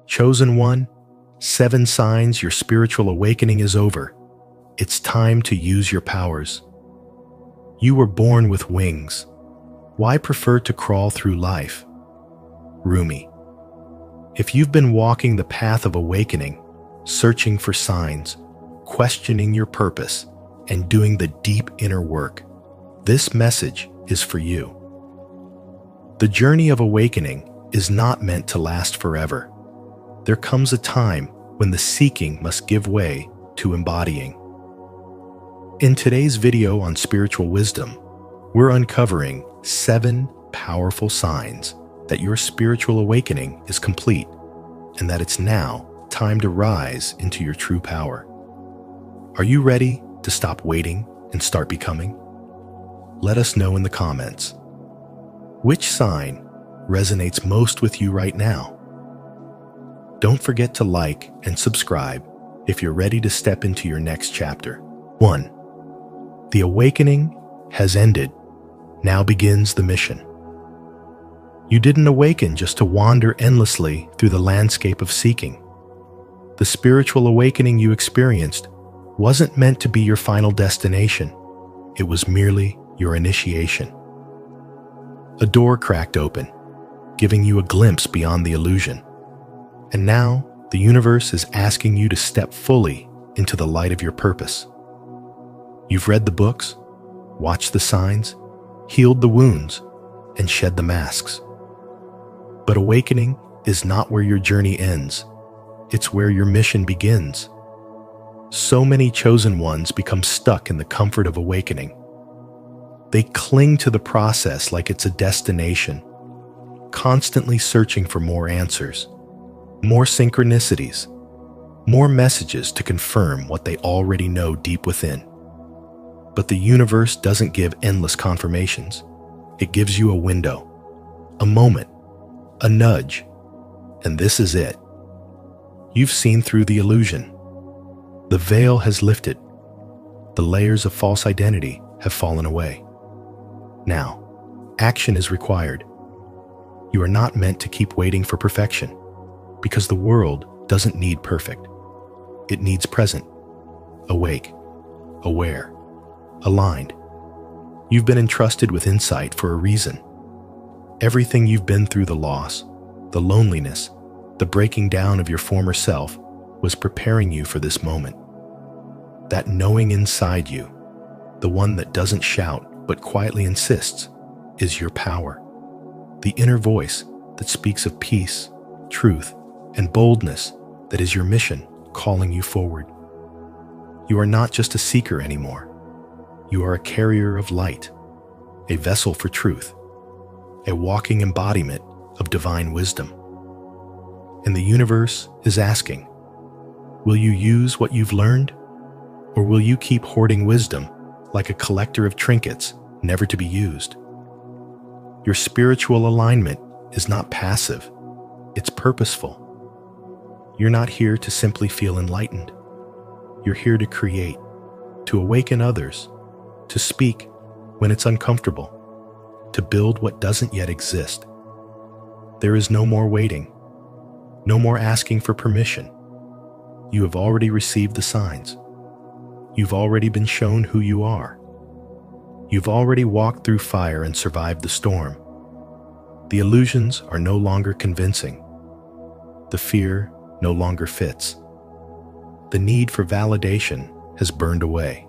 Chosen one, 7 signs your spiritual awakening is over. It's time to use your powers. You were born with wings. Why prefer to crawl through life? Rumi. If you've been walking the path of awakening, searching for signs, questioning your purpose, and doing the deep inner work, this message is for you. The journey of awakening is not meant to last forever. There comes a time when the seeking must give way to embodying. In today's video on spiritual wisdom, we're uncovering 7 powerful signs that your spiritual awakening is complete and that it's now time to rise into your true power. Are you ready to stop waiting and start becoming? Let us know in the comments. Which sign resonates most with you right now? Don't forget to like and subscribe if you're ready to step into your next chapter. 1. The awakening has ended. Now begins the mission. You didn't awaken just to wander endlessly through the landscape of seeking. The spiritual awakening you experienced wasn't meant to be your final destination. It was merely your initiation. A door cracked open, giving you a glimpse beyond the illusion. And now, the universe is asking you to step fully into the light of your purpose. You've read the books, watched the signs, healed the wounds, and shed the masks. But awakening is not where your journey ends. It's where your mission begins. So many chosen ones become stuck in the comfort of awakening. They cling to the process like it's a destination, constantly searching for more answers, more synchronicities, more messages to confirm what they already know deep within. But the universe doesn't give endless confirmations. It gives you a window, a moment, a nudge, and this is it. You've seen through the illusion. The veil has lifted. The layers of false identity have fallen away. Now, action is required. You are not meant to keep waiting for perfection, because the world doesn't need perfect. It needs present, awake, aware, aligned. You've been entrusted with insight for a reason. Everything you've been through, the loss, the loneliness, the breaking down of your former self, was preparing you for this moment. That knowing inside you, the one that doesn't shout but quietly insists, is your power. The inner voice that speaks of peace, truth, and boldness that is your mission calling you forward. You are not just a seeker anymore. You are a carrier of light, a vessel for truth, a walking embodiment of divine wisdom. And the universe is asking, will you use what you've learned? Or will you keep hoarding wisdom like a collector of trinkets, never to be used? Your spiritual alignment is not passive, it's purposeful. You're not here to simply feel enlightened. You're here to create, to awaken others, to speak when it's uncomfortable, to build what doesn't yet exist. There is no more waiting, no more asking for permission. You have already received the signs. You've already been shown who you are. You've already walked through fire and survived the storm. The illusions are no longer convincing. The fear no longer fits. The need for validation has burned away.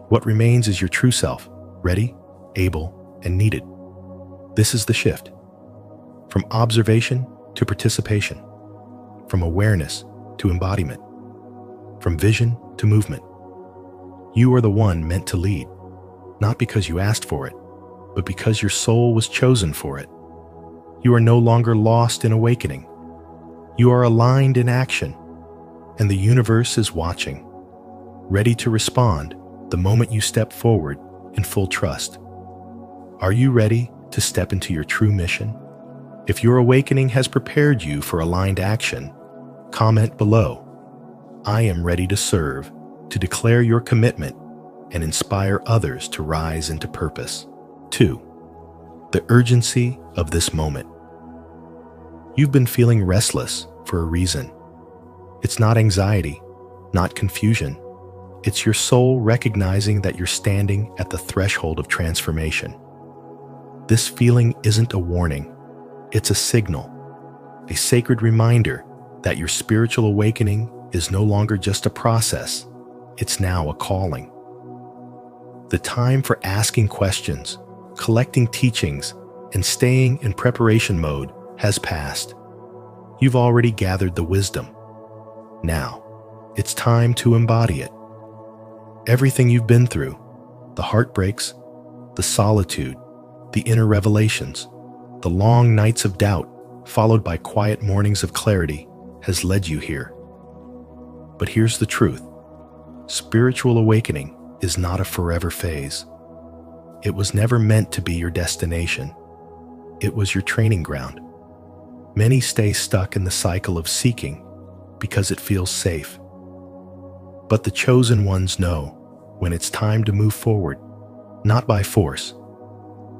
What remains is your true self, ready, able, and needed. This is the shift. From observation to participation. From awareness to embodiment. From vision to movement. You are the one meant to lead, not because you asked for it, but because your soul was chosen for it. You are no longer lost in awakening. You are aligned in action, and the universe is watching, ready to respond the moment you step forward in full trust. Are you ready to step into your true mission? If your awakening has prepared you for aligned action, comment below. I am ready to serve, to declare your commitment, and inspire others to rise into purpose. 2. The urgency of this moment. You've been feeling restless, for a reason. It's not anxiety, not confusion. It's your soul recognizing that you're standing at the threshold of transformation. This feeling isn't a warning. It's a signal, a sacred reminder that your spiritual awakening is no longer just a process. It's now a calling. The time for asking questions, collecting teachings, and staying in preparation mode has passed. You've already gathered the wisdom. Now, it's time to embody it. Everything you've been through, the heartbreaks, the solitude, the inner revelations, the long nights of doubt, followed by quiet mornings of clarity, has led you here. But here's the truth. Spiritual awakening is not a forever phase. It was never meant to be your destination. It was your training ground. Many stay stuck in the cycle of seeking because it feels safe. But the chosen ones know when it's time to move forward, not by force,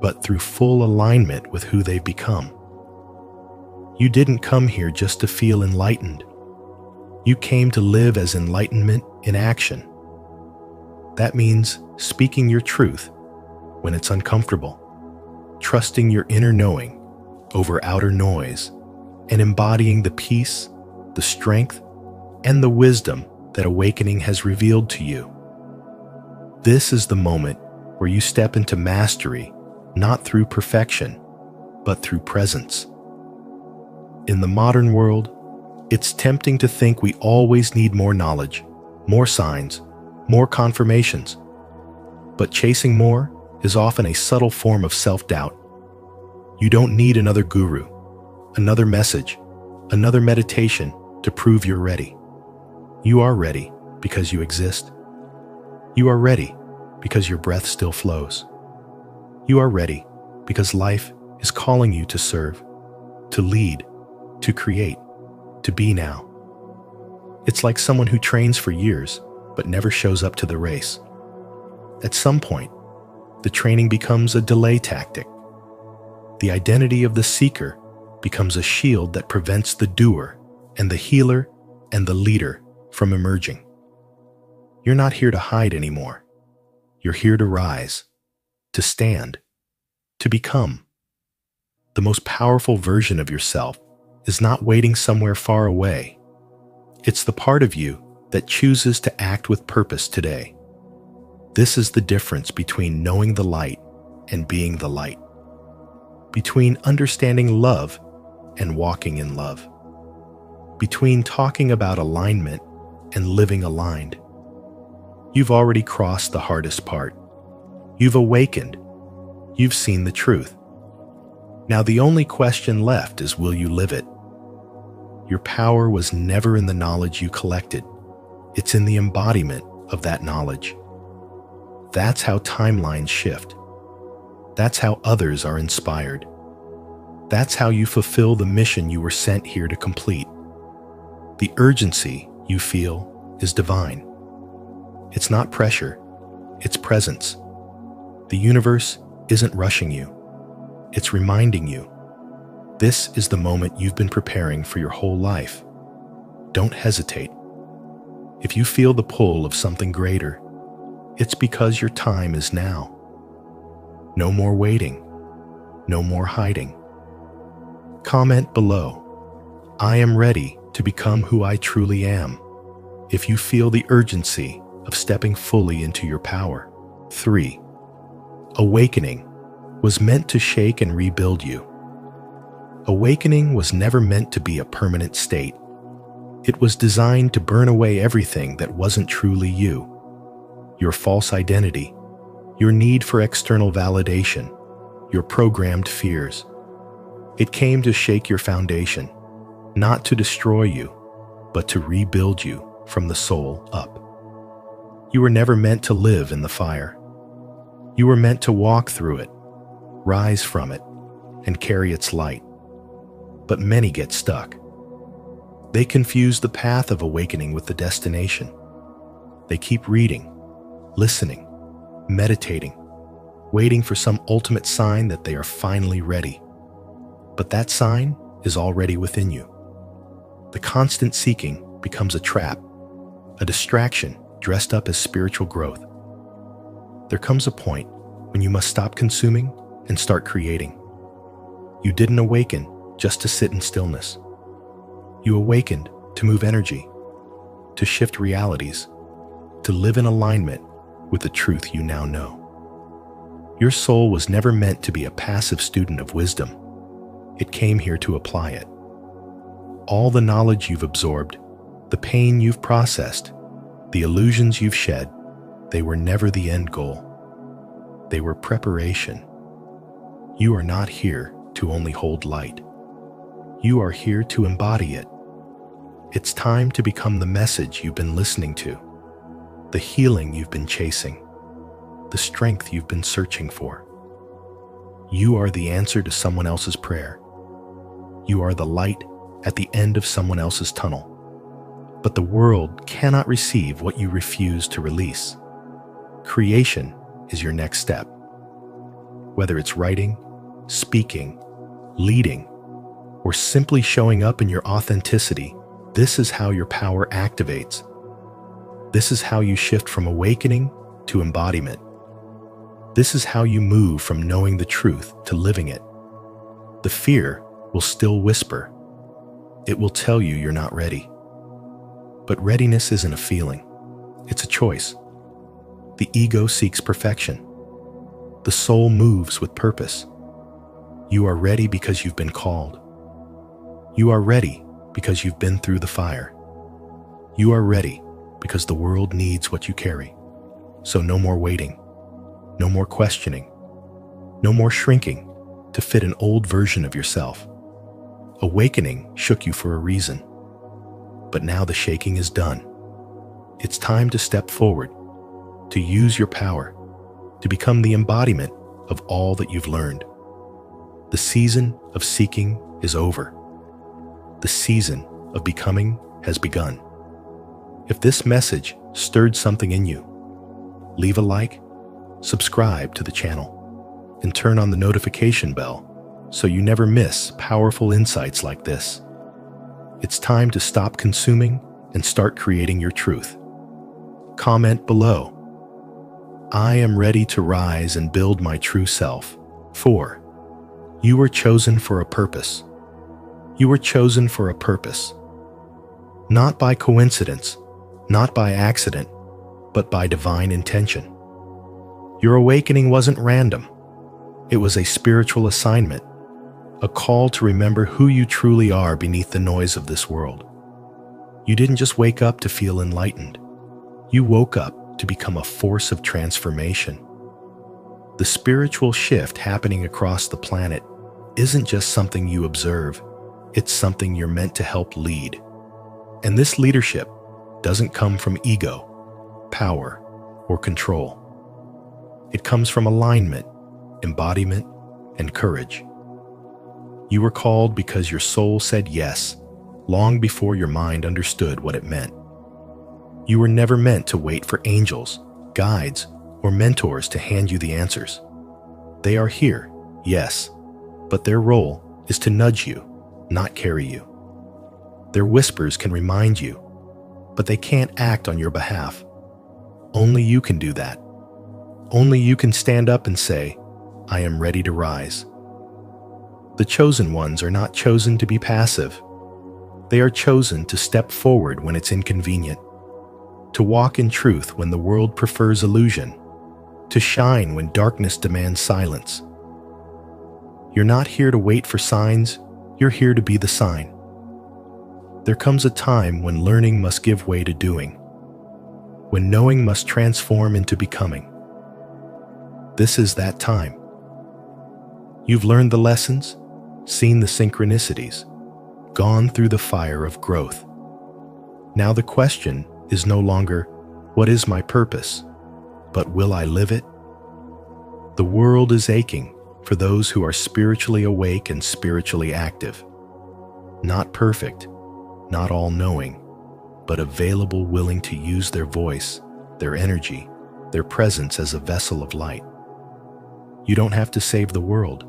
but through full alignment with who they've become. You didn't come here just to feel enlightened. You came to live as enlightenment in action. That means speaking your truth when it's uncomfortable, trusting your inner knowing over outer noise, and embodying the peace, the strength, and the wisdom that awakening has revealed to you. This is the moment where you step into mastery, not through perfection, but through presence. In the modern world, it's tempting to think we always need more knowledge, more signs, more confirmations. But chasing more is often a subtle form of self-doubt. You don't need another guru, another message, another meditation to prove you're ready. You are ready because you exist. You are ready because your breath still flows. You are ready because life is calling you to serve, to lead, to create, to be now. It's like someone who trains for years but never shows up to the race. At some point, the training becomes a delay tactic. The identity of the seeker becomes a shield that prevents the doer and the healer and the leader from emerging. You're not here to hide anymore. You're here to rise, to stand, to become. The most powerful version of yourself is not waiting somewhere far away. It's the part of you that chooses to act with purpose today. This is the difference between knowing the light and being the light, between understanding love and walking in love, between talking about alignment and living aligned. You've already crossed the hardest part. You've awakened. You've seen the truth. Now the only question left is, will you live it? Your power was never in the knowledge you collected. It's in the embodiment of that knowledge. That's how timelines shift. That's how others are inspired. That's how you fulfill the mission you were sent here to complete. The urgency you feel is divine. It's not pressure, it's presence. The universe isn't rushing you. It's reminding you. This is the moment you've been preparing for your whole life. Don't hesitate. If you feel the pull of something greater, it's because your time is now. No more waiting. No more hiding. Comment below. I am ready to become who I truly am. If you feel the urgency of stepping fully into your power. 3. Awakening was meant to shake and rebuild you. Awakening was never meant to be a permanent state. It was designed to burn away everything that wasn't truly you. Your false identity, your need for external validation, your programmed fears. It came to shake your foundation, not to destroy you, but to rebuild you from the soul up. You were never meant to live in the fire. You were meant to walk through it, rise from it, and carry its light. But many get stuck. They confuse the path of awakening with the destination. They keep reading, listening, meditating, waiting for some ultimate sign that they are finally ready. But that sign is already within you. The constant seeking becomes a trap, a distraction dressed up as spiritual growth. There comes a point when you must stop consuming and start creating. You didn't awaken just to sit in stillness. You awakened to move energy, to shift realities, to live in alignment with the truth you now know. Your soul was never meant to be a passive student of wisdom. It came here to apply it. All the knowledge you've absorbed, the pain you've processed, the illusions you've shed, they were never the end goal. They were preparation. You are not here to only hold light. You are here to embody it. It's time to become the message you've been listening to, the healing you've been chasing, the strength you've been searching for. You are the answer to someone else's prayer. You are the light at the end of someone else's tunnel. But the world cannot receive what you refuse to release. Creation is your next step. Whether it's writing, speaking, leading, or simply showing up in your authenticity, this is how your power activates. This is how you shift from awakening to embodiment. This is how you move from knowing the truth to living it. The fear will still whisper. It will tell you you're not ready. But readiness isn't a feeling. It's a choice. The ego seeks perfection. The soul moves with purpose. You are ready because you've been called. You are ready because you've been through the fire. You are ready because the world needs what you carry. So no more waiting, no more questioning, no more shrinking to fit an old version of yourself. Awakening shook you for a reason, but now the shaking is done. It's time to step forward, to use your power, to become the embodiment of all that you've learned. The season of seeking is over. The season of becoming has begun. If this message stirred something in you, leave a like, subscribe to the channel, and turn on the notification bell so you never miss powerful insights like this. It's time to stop consuming and start creating your truth. Comment below. I am ready to rise and build my true self. 4. You were chosen for a purpose. You were chosen for a purpose. Not by coincidence, not by accident, but by divine intention. Your awakening wasn't random. It was a spiritual assignment, a call to remember who you truly are beneath the noise of this world. You didn't just wake up to feel enlightened. You woke up to become a force of transformation. The spiritual shift happening across the planet isn't just something you observe, it's something you're meant to help lead. And this leadership doesn't come from ego, power, or control. It comes from alignment, embodiment, and courage. You were called because your soul said yes, long before your mind understood what it meant. You were never meant to wait for angels, guides, or mentors to hand you the answers. They are here, yes, but their role is to nudge you, not carry you. Their whispers can remind you, but they can't act on your behalf. Only you can do that. Only you can stand up and say, I am ready to rise. The chosen ones are not chosen to be passive. They are chosen to step forward when it's inconvenient, to walk in truth when the world prefers illusion, to shine when darkness demands silence. You're not here to wait for signs, you're here to be the sign. There comes a time when learning must give way to doing, when knowing must transform into becoming. This is that time. You've learned the lessons, seen the synchronicities, gone through the fire of growth. Now the question is no longer, what is my purpose, but will I live it? The world is aching for those who are spiritually awake and spiritually active. Not perfect, not all-knowing, but available, willing to use their voice, their energy, their presence as a vessel of light. You don't have to save the world,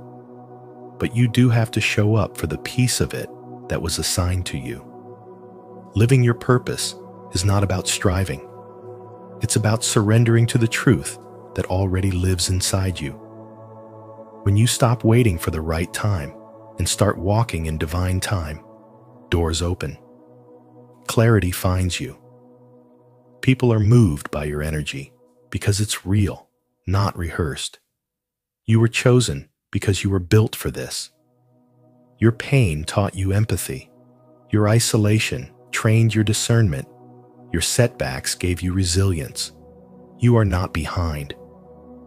but you do have to show up for the piece of it that was assigned to you. living your purpose is not about striving. It's about surrendering to the truth that already lives inside you. When you stop waiting for the right time and start walking in divine time, doors open. Clarity finds you. People are moved by your energy because it's real, not rehearsed. You were chosen because you were built for this. Your pain taught you empathy. Your isolation trained your discernment. Your setbacks gave you resilience. You are not behind.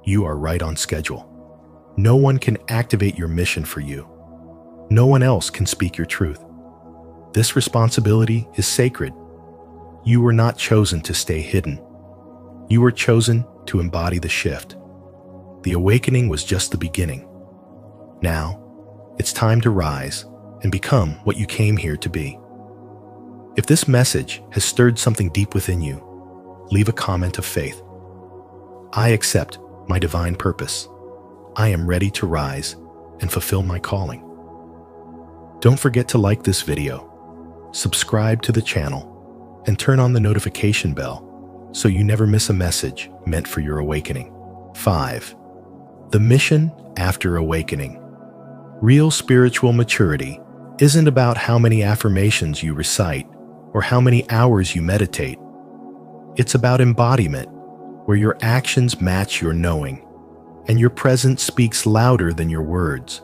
You are right on schedule. No one can activate your mission for you. No one else can speak your truth. This responsibility is sacred. You were not chosen to stay hidden. You were chosen to embody the shift. The awakening was just the beginning. Now, it's time to rise and become what you came here to be. If this message has stirred something deep within you, leave a comment of faith. I accept my divine purpose. I am ready to rise and fulfill my calling. Don't forget to like this video, subscribe to the channel, and turn on the notification bell so you never miss a message meant for your awakening. 5. The mission after awakening. Real spiritual maturity isn't about how many affirmations you recite or how many hours you meditate. It's about embodiment, where your actions match your knowing, and your presence speaks louder than your words.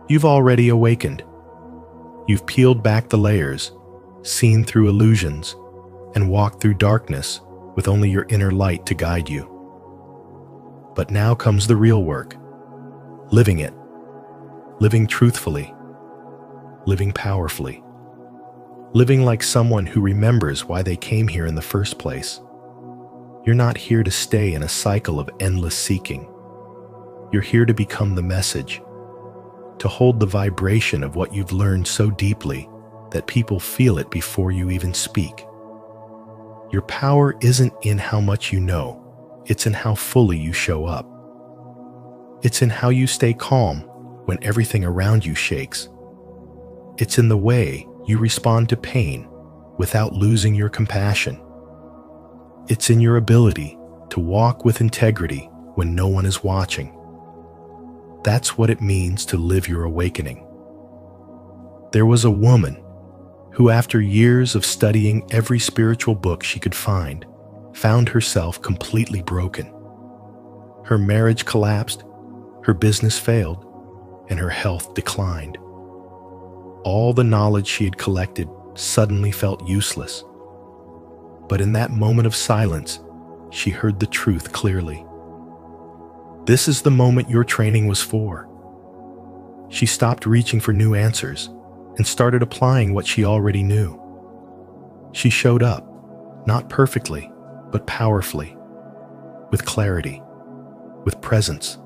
You've already awakened. You've peeled back the layers, seen through illusions, and walked through darkness with only your inner light to guide you. But now comes the real work. Living it. Living truthfully. Living powerfully. Living like someone who remembers why they came here in the first place. You're not here to stay in a cycle of endless seeking. You're here to become the message, to hold the vibration of what you've learned so deeply that people feel it before you even speak. Your power isn't in how much you know, it's in how fully you show up. It's in how you stay calm when everything around you shakes. It's in the way you respond to pain without losing your compassion. It's in your ability to walk with integrity when no one is watching. That's what it means to live your awakening. There was a woman who, after years of studying every spiritual book she could find, found herself completely broken. Her marriage collapsed, her business failed, and her health declined. All the knowledge she had collected suddenly felt useless. But in that moment of silence, she heard the truth clearly. This is the moment your training was for. She stopped reaching for new answers and started applying what she already knew. She showed up, not perfectly, but powerfully, with clarity, with presence.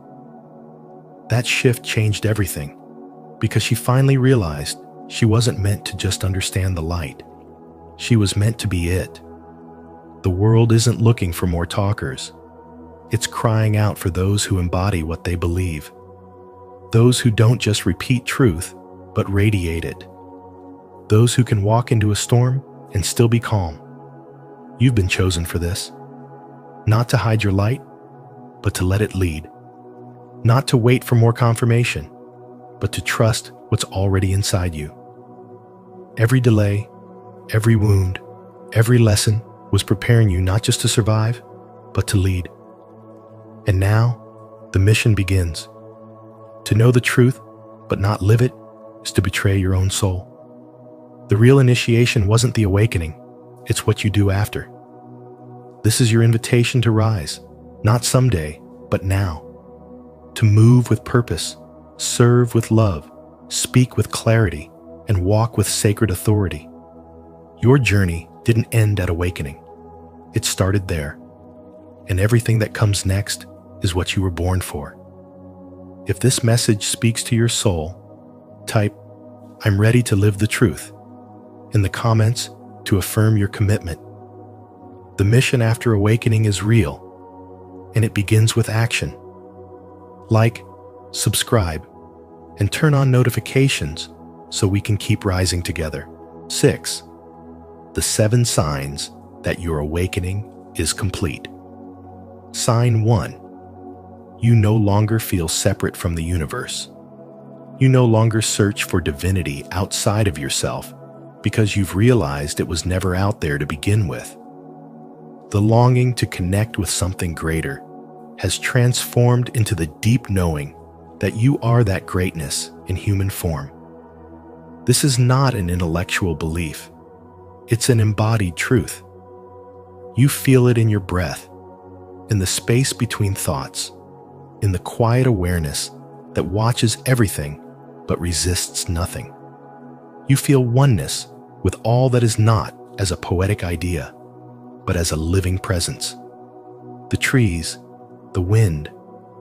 That shift changed everything, because she finally realized she wasn't meant to just understand the light. She was meant to be it. The world isn't looking for more talkers. It's crying out for those who embody what they believe. Those who don't just repeat truth, but radiate it. Those who can walk into a storm and still be calm. You've been chosen for this. Not to hide your light, but to let it lead. Not to wait for more confirmation, but to trust what's already inside you. Every delay, every wound, every lesson was preparing you not just to survive, but to lead. And now, the mission begins. To know the truth, but not live it, is to betray your own soul. The real initiation wasn't the awakening, it's what you do after. This is your invitation to rise, not someday, but now. To move with purpose, serve with love, speak with clarity, and walk with sacred authority. Your journey didn't end at awakening. It started there. And everything that comes next is what you were born for. If this message speaks to your soul, type, "I'm ready to live the truth," in the comments to affirm your commitment. The mission after awakening is real, and it begins with action. Like, subscribe, and turn on notifications so we can keep rising together. 6. the 7 signs that your awakening is complete. Sign 1. You no longer feel separate from the universe. You no longer search for divinity outside of yourself because you've realized it was never out there to begin with. The longing to connect with something greater has transformed into the deep knowing that you are that greatness in human form. This is not an intellectual belief. It's an embodied truth. You feel it in your breath, in the space between thoughts, in the quiet awareness that watches everything but resists nothing. You feel oneness with all that is not as a poetic idea, but as a living presence. The trees, the wind,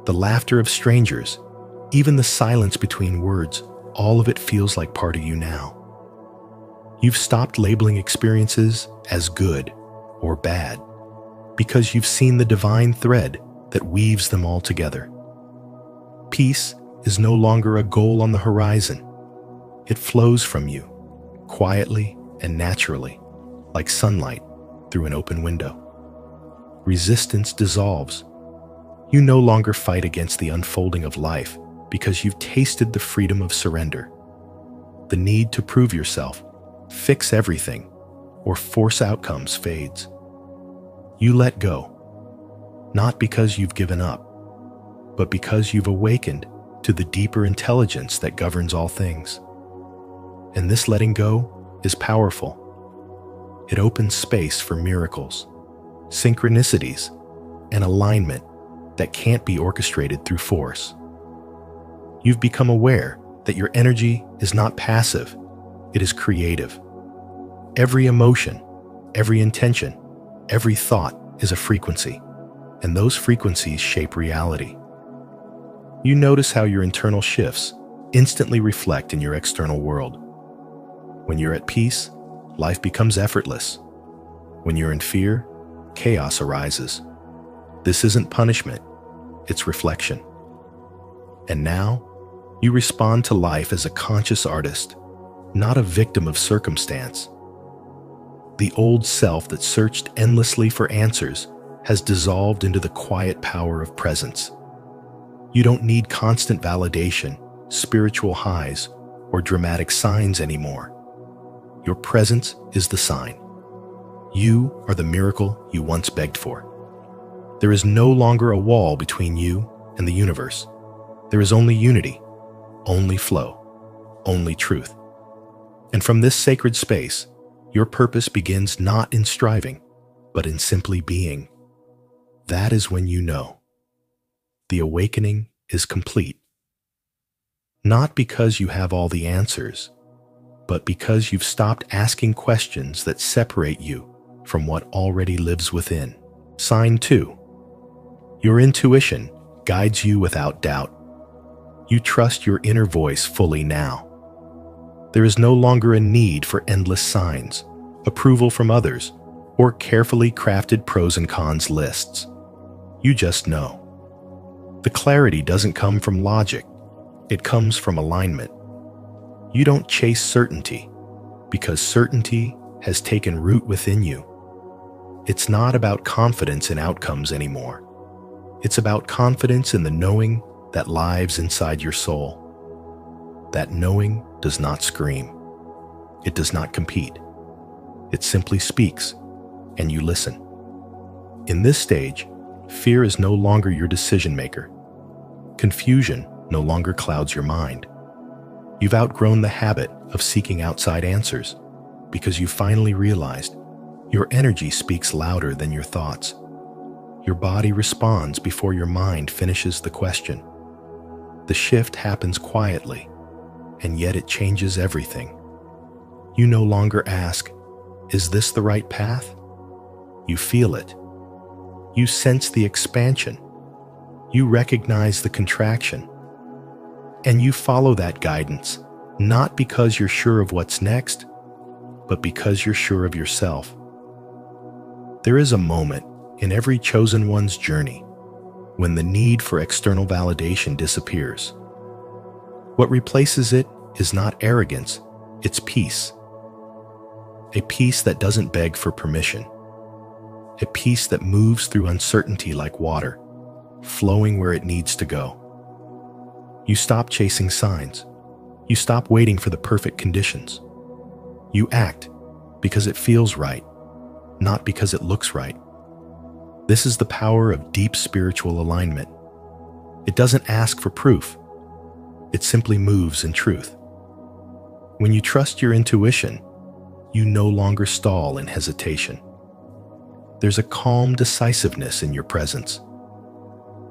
the laughter of strangers, even the silence between words, all of it feels like part of you now. You've stopped labeling experiences as good or bad because you've seen the divine thread that weaves them all together. Peace is no longer a goal on the horizon. It flows from you, quietly and naturally, like sunlight through an open window. Resistance dissolves. You no longer fight against the unfolding of life because you've tasted the freedom of surrender. The need to prove yourself, fix everything, or force outcomes fades. You let go, not because you've given up, but because you've awakened to the deeper intelligence that governs all things. And this letting go is powerful. It opens space for miracles, synchronicities, and alignment that can't be orchestrated through force. You've become aware that your energy is not passive, it is creative. Every emotion, every intention, every thought is a frequency, and those frequencies shape reality. You notice how your internal shifts instantly reflect in your external world. When you're at peace, life becomes effortless. When you're in fear, chaos arises. This isn't punishment, it's reflection. And now, you respond to life as a conscious artist, not a victim of circumstance. The old self that searched endlessly for answers has dissolved into the quiet power of presence. You don't need constant validation, spiritual highs, or dramatic signs anymore. Your presence is the sign. You are the miracle you once begged for. There is no longer a wall between you and the universe. There is only unity, only flow, only truth. And from this sacred space, your purpose begins not in striving, but in simply being. That is when you know. The awakening is complete. Not because you have all the answers, but because you've stopped asking questions that separate you from what already lives within. Sign 2. Your intuition guides you without doubt. You trust your inner voice fully now. There is no longer a need for endless signs, approval from others, or carefully crafted pros and cons lists. You just know. The clarity doesn't come from logic, it comes from alignment. You don't chase certainty, because certainty has taken root within you. It's not about confidence in outcomes anymore. It's about confidence in the knowing that lives inside your soul. That knowing does not scream. It does not compete. It simply speaks, and you listen. In this stage, fear is no longer your decision maker. Confusion no longer clouds your mind. You've outgrown the habit of seeking outside answers because you finally realized your energy speaks louder than your thoughts. Your body responds before your mind finishes the question. The shift happens quietly, and yet it changes everything. You no longer ask, "Is this the right path?" You feel it. You sense the expansion. You recognize the contraction. And you follow that guidance, not because you're sure of what's next, but because you're sure of yourself. There is a moment in every chosen one's journey when the need for external validation disappears. What replaces it is not arrogance, it's peace. a peace that doesn't beg for permission, a peace that moves through uncertainty like water, flowing where it needs to go. You stop chasing signs. You stop waiting for the perfect conditions. You act because it feels right, not because it looks right. This is the power of deep spiritual alignment. It doesn't ask for proof. It simply moves in truth. When you trust your intuition, you no longer stall in hesitation. There's a calm decisiveness in your presence.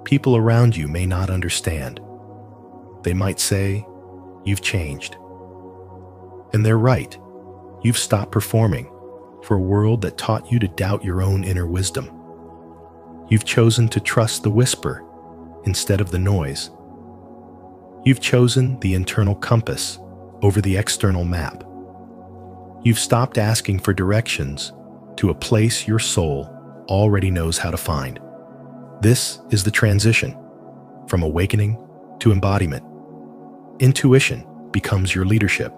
People around you may not understand. They might say, "You've changed." And they're right. You've stopped performing for a world that taught you to doubt your own inner wisdom. You've chosen to trust the whisper instead of the noise. You've chosen the internal compass over the external map. You've stopped asking for directions to a place your soul already knows how to find. This is the transition from awakening to embodiment. Intuition becomes your leadership.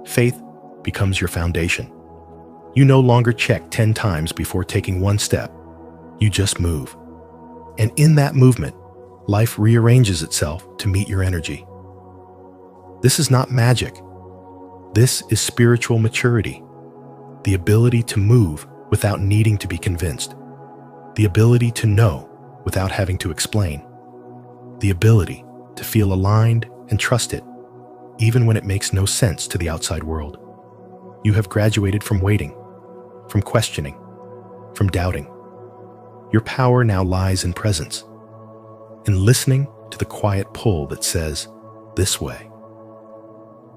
Faith becomes your foundation. You no longer check 10 times before taking one step. You just move. And in that movement, life rearranges itself to meet your energy. This is not magic. This is spiritual maturity. The ability to move without needing to be convinced. The ability to know without having to explain. The ability to feel aligned and trust it, even when it makes no sense to the outside world. You have graduated from waiting, from questioning, from doubting. Your power now lies in presence, in listening to the quiet pull that says, "This way."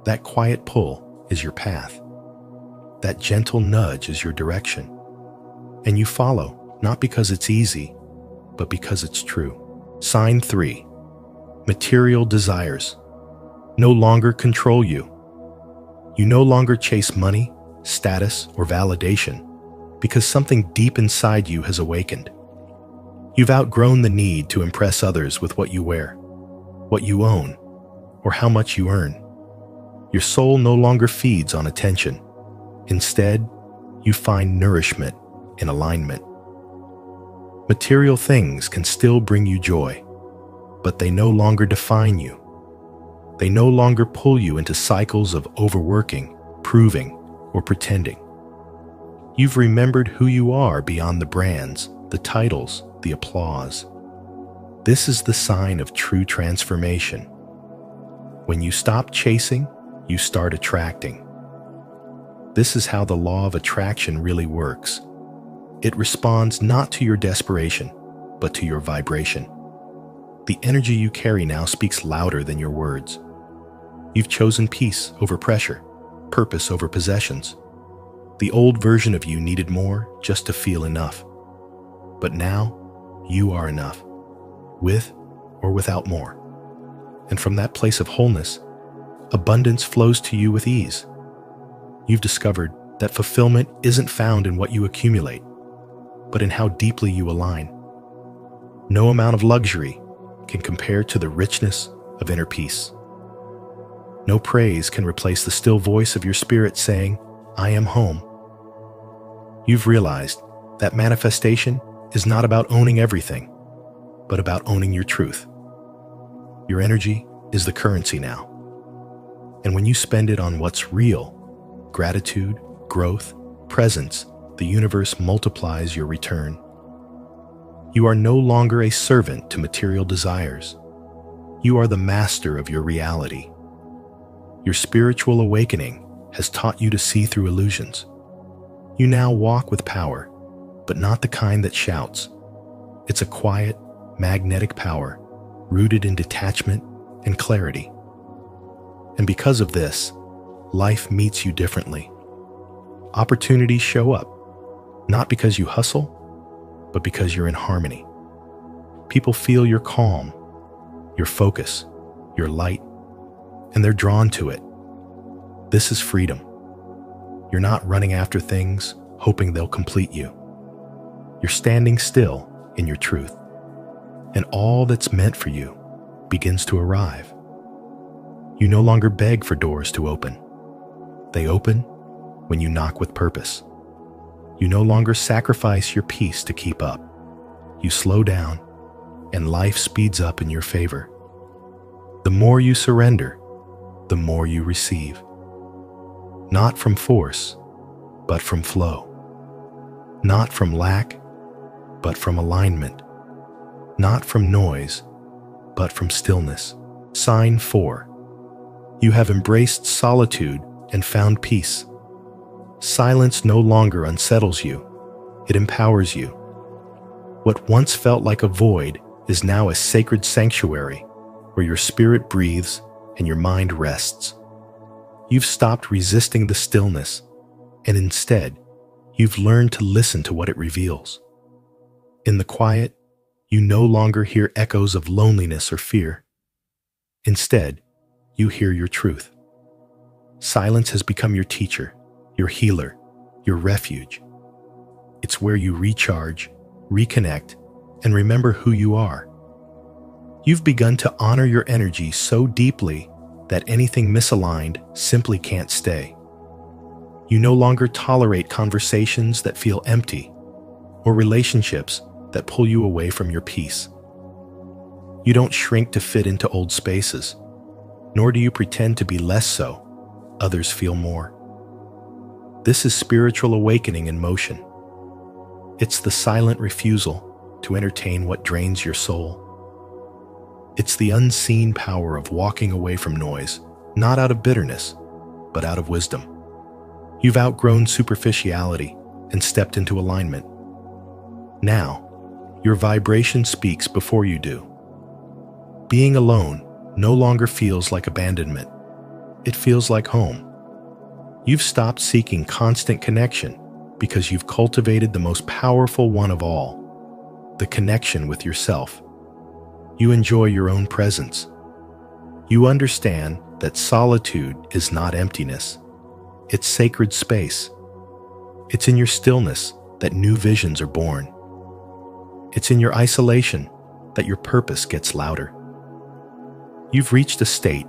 That quiet pull is your path. That gentle nudge is your direction. And you follow, not because it's easy, but because it's true. Sign 3. Material desires no longer control you. You no longer chase money, status, or validation because something deep inside you has awakened. You've outgrown the need to impress others with what you wear, what you own, or how much you earn. Your soul no longer feeds on attention. Instead, you find nourishment in alignment. Material things can still bring you joy, but they no longer define you. They no longer pull you into cycles of overworking, proving, or pretending. You've remembered who you are beyond the brands, the titles, the applause. This is the sign of true transformation. When you stop chasing, you start attracting. This is how the law of attraction really works. It responds not to your desperation, but to your vibration. The energy you carry now speaks louder than your words. You've chosen peace over pressure, purpose over possessions. The old version of you needed more just to feel enough. But now, you are enough, with or without more. And from that place of wholeness, abundance flows to you with ease. You've discovered that fulfillment isn't found in what you accumulate, but in how deeply you align. No amount of luxury can compare to the richness of inner peace. No praise can replace the still voice of your spirit saying, "I am home." You've realized that manifestation is not about owning everything, but about owning your truth. Your energy is the currency now. And when you spend it on what's real, gratitude, growth, presence, the universe multiplies your return. You are no longer a servant to material desires. You are the master of your reality. Your spiritual awakening has taught you to see through illusions. You now walk with power, but not the kind that shouts. It's a quiet, magnetic power rooted in detachment and clarity. And because of this, life meets you differently. Opportunities show up, not because you hustle, but because you're in harmony. People feel your calm, your focus, your light, and they're drawn to it. This is freedom. You're not running after things, hoping they'll complete you. You're standing still in your truth, and all that's meant for you begins to arrive. You no longer beg for doors to open. They open when you knock with purpose. You no longer sacrifice your peace to keep up. You slow down, and life speeds up in your favor. The more you surrender, the more you receive. Not from force, but from flow. Not from lack, but from alignment. Not from noise, but from stillness. Sign 4. You have embraced solitude and found peace. Silence no longer unsettles you. It empowers you. What once felt like a void is now a sacred sanctuary where your spirit breathes and your mind rests. You've stopped resisting the stillness, and instead, you've learned to listen to what it reveals. In the quiet, you no longer hear echoes of loneliness or fear. Instead, you hear your truth. Silence has become your teacher, your healer, your refuge. It's where you recharge, reconnect, and remember who you are. You've begun to honor your energy so deeply that anything misaligned simply can't stay. You no longer tolerate conversations that feel empty or relationships that pull you away from your peace. You don't shrink to fit into old spaces, nor do you pretend to be less so. Others feel more. This is spiritual awakening in motion. It's the silent refusal to entertain what drains your soul. It's the unseen power of walking away from noise, not out of bitterness, but out of wisdom. You've outgrown superficiality and stepped into alignment. Now, your vibration speaks before you do. Being alone no longer feels like abandonment. It feels like home. You've stopped seeking constant connection because you've cultivated the most powerful one of all, the connection with yourself. You enjoy your own presence. You understand that solitude is not emptiness. It's sacred space. It's in your stillness that new visions are born. It's in your isolation that your purpose gets louder. You've reached a state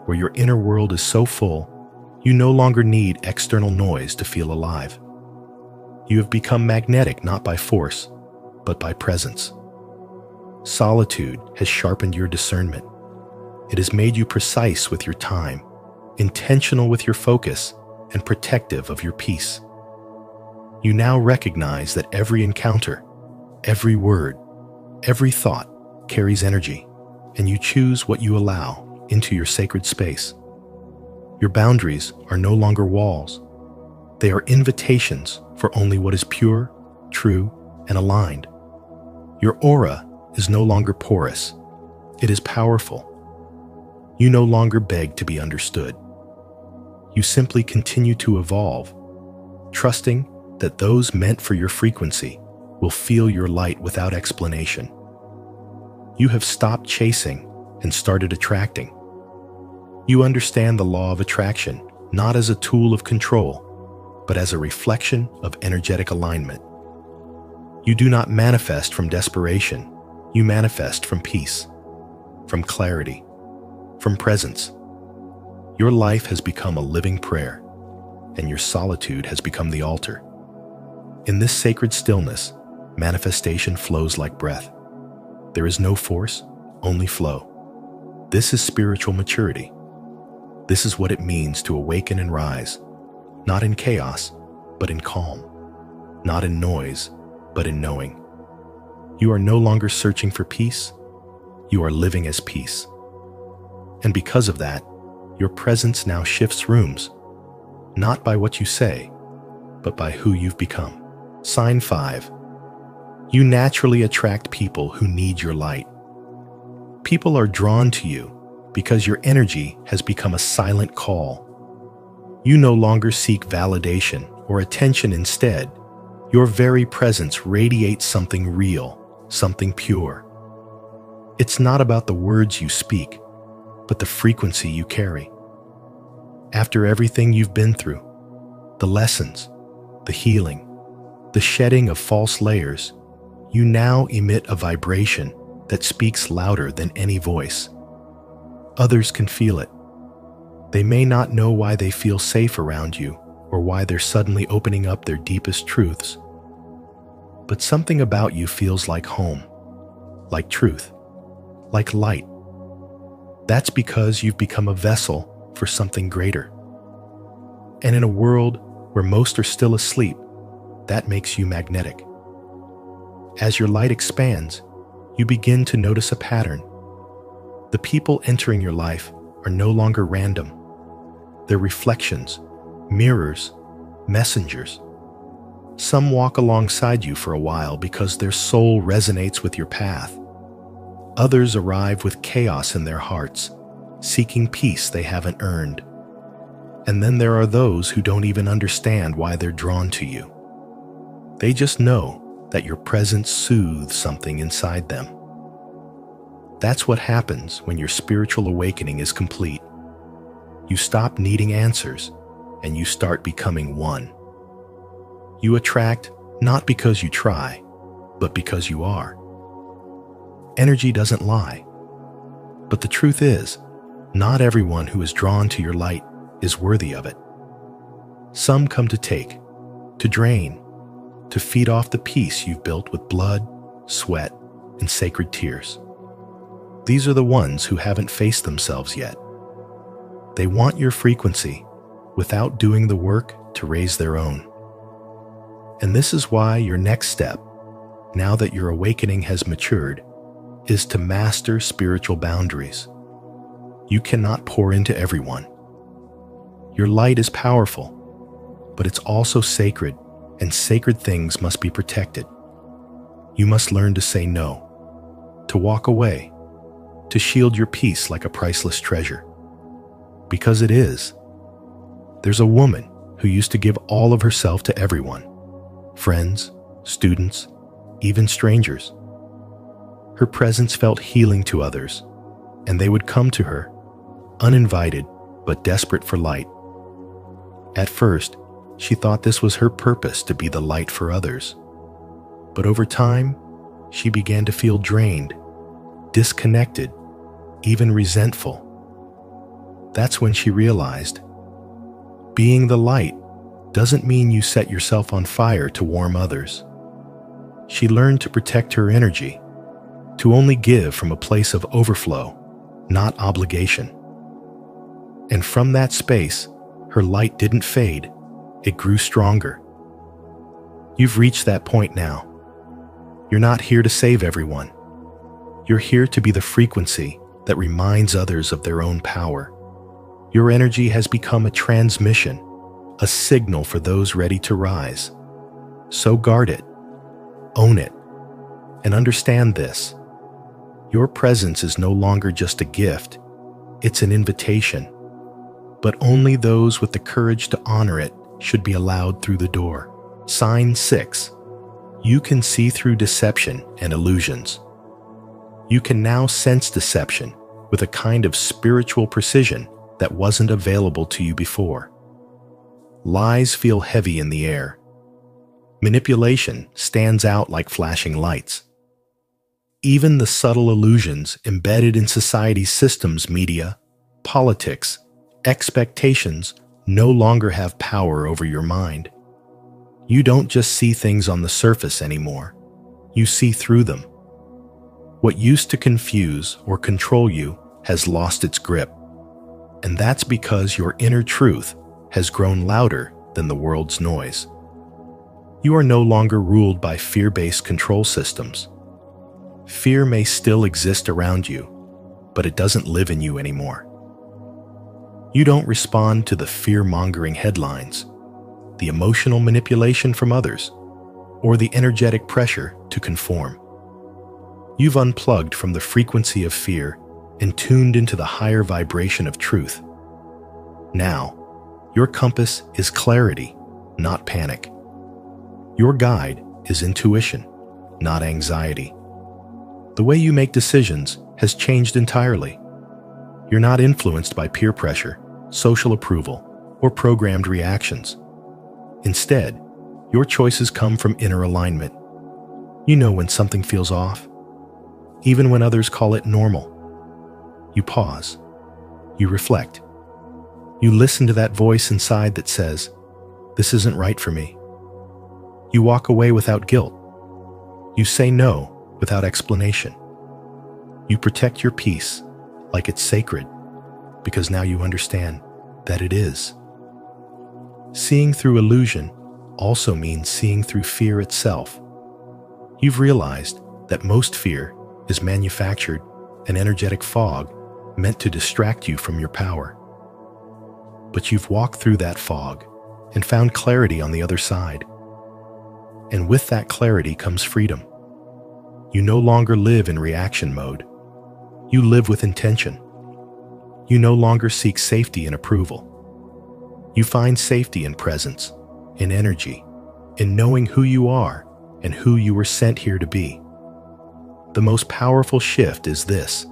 where your inner world is so full, you no longer need external noise to feel alive. You have become magnetic not by force, but by presence. Solitude has sharpened your discernment. It has made you precise with your time, intentional with your focus, and protective of your peace. You now recognize that every encounter, every word, every thought carries energy, and you choose what you allow into your sacred space. Your boundaries are no longer walls. They are invitations for only what is pure, true, and aligned. Your aura is no longer porous. It is powerful. You no longer beg to be understood. You simply continue to evolve, trusting that those meant for your frequency will feel your light without explanation. You have stopped chasing and started attracting. You understand the law of attraction not as a tool of control, but as a reflection of energetic alignment. You do not manifest from desperation. You manifest from peace, from clarity, from presence. Your life has become a living prayer, and your solitude has become the altar. In this sacred stillness, manifestation flows like breath. There is no force, only flow. This is spiritual maturity. This is what it means to awaken and rise, not in chaos, but in calm, not in noise, but in knowing. You are no longer searching for peace. You are living as peace. And because of that, your presence now shifts rooms, not by what you say, but by who you've become. Sign 5. You naturally attract people who need your light. People are drawn to you because your energy has become a silent call. You no longer seek validation or attention. Instead, your very presence radiates something real, something pure. It's not about the words you speak, but the frequency you carry. After everything you've been through, the lessons, the healing, the shedding of false layers, you now emit a vibration that speaks louder than any voice. Others can feel it. They may not know why they feel safe around you or why they're suddenly opening up their deepest truths. But something about you feels like home, like truth, like light. That's because you've become a vessel for something greater. And in a world where most are still asleep, that makes you magnetic. As your light expands, you begin to notice a pattern. The people entering your life are no longer random. They're reflections, mirrors, messengers. Some walk alongside you for a while because their soul resonates with your path. Others arrive with chaos in their hearts, seeking peace they haven't earned. And then there are those who don't even understand why they're drawn to you. They just know that your presence soothes something inside them. That's what happens when your spiritual awakening is complete. You stop needing answers, and you start becoming one. You attract not because you try, but because you are. Energy doesn't lie. But the truth is, not everyone who is drawn to your light is worthy of it. Some come to take, to drain, to feed off the peace you've built with blood, sweat, and sacred tears. These are the ones who haven't faced themselves yet. They want your frequency without doing the work to raise their own. And this is why your next step, now that your awakening has matured, is to master spiritual boundaries. You cannot pour into everyone. Your light is powerful, but it's also sacred, and sacred things must be protected. You must learn to say no, to walk away, to shield your peace like a priceless treasure. Because it is. There's a woman who used to give all of herself to everyone, friends, students, even strangers. Her presence felt healing to others, and they would come to her, uninvited but desperate for light. At first, she thought this was her purpose to be the light for others. But over time, she began to feel drained, disconnected, even resentful. That's when she realized, being the light doesn't mean you set yourself on fire to warm others. She learned to protect her energy, to only give from a place of overflow, not obligation. And from that space, her light didn't fade, it grew stronger. You've reached that point now. You're not here to save everyone. You're here to be the frequency that reminds others of their own power. Your energy has become a transmission, a signal for those ready to rise. So guard it, own it, and understand this. Your presence is no longer just a gift, it's an invitation. But only those with the courage to honor it should be allowed through the door. Sign 6. You can see through deception and illusions. You can now sense deception with a kind of spiritual precision that wasn't available to you before. Lies feel heavy in the air. Manipulation stands out like flashing lights. Even the subtle illusions embedded in society's systems, media, politics, expectations no longer have power over your mind. You don't just see things on the surface anymore. You see through them. What used to confuse or control you has lost its grip. And that's because your inner truth has grown louder than the world's noise. You are no longer ruled by fear-based control systems. Fear may still exist around you, but it doesn't live in you anymore. You don't respond to the fear-mongering headlines, the emotional manipulation from others, or the energetic pressure to conform. You've unplugged from the frequency of fear and tuned into the higher vibration of truth. Now, your compass is clarity, not panic. Your guide is intuition, not anxiety. The way you make decisions has changed entirely. You're not influenced by peer pressure, social approval, or programmed reactions. Instead, your choices come from inner alignment. You know when something feels off, even when others call it normal. You pause. You reflect. You listen to that voice inside that says, This isn't right for me. You walk away without guilt. You say no without explanation. You protect your peace like it's sacred because now you understand that it is. Seeing through illusion also means seeing through fear itself. You've realized that most fear is manufactured, an energetic fog meant to distract you from your power. But you've walked through that fog and found clarity on the other side. And with that clarity comes freedom. You no longer live in reaction mode. You live with intention. You no longer seek safety and approval. You find safety in presence, in energy, in knowing who you are and who you were sent here to be. The most powerful shift is this: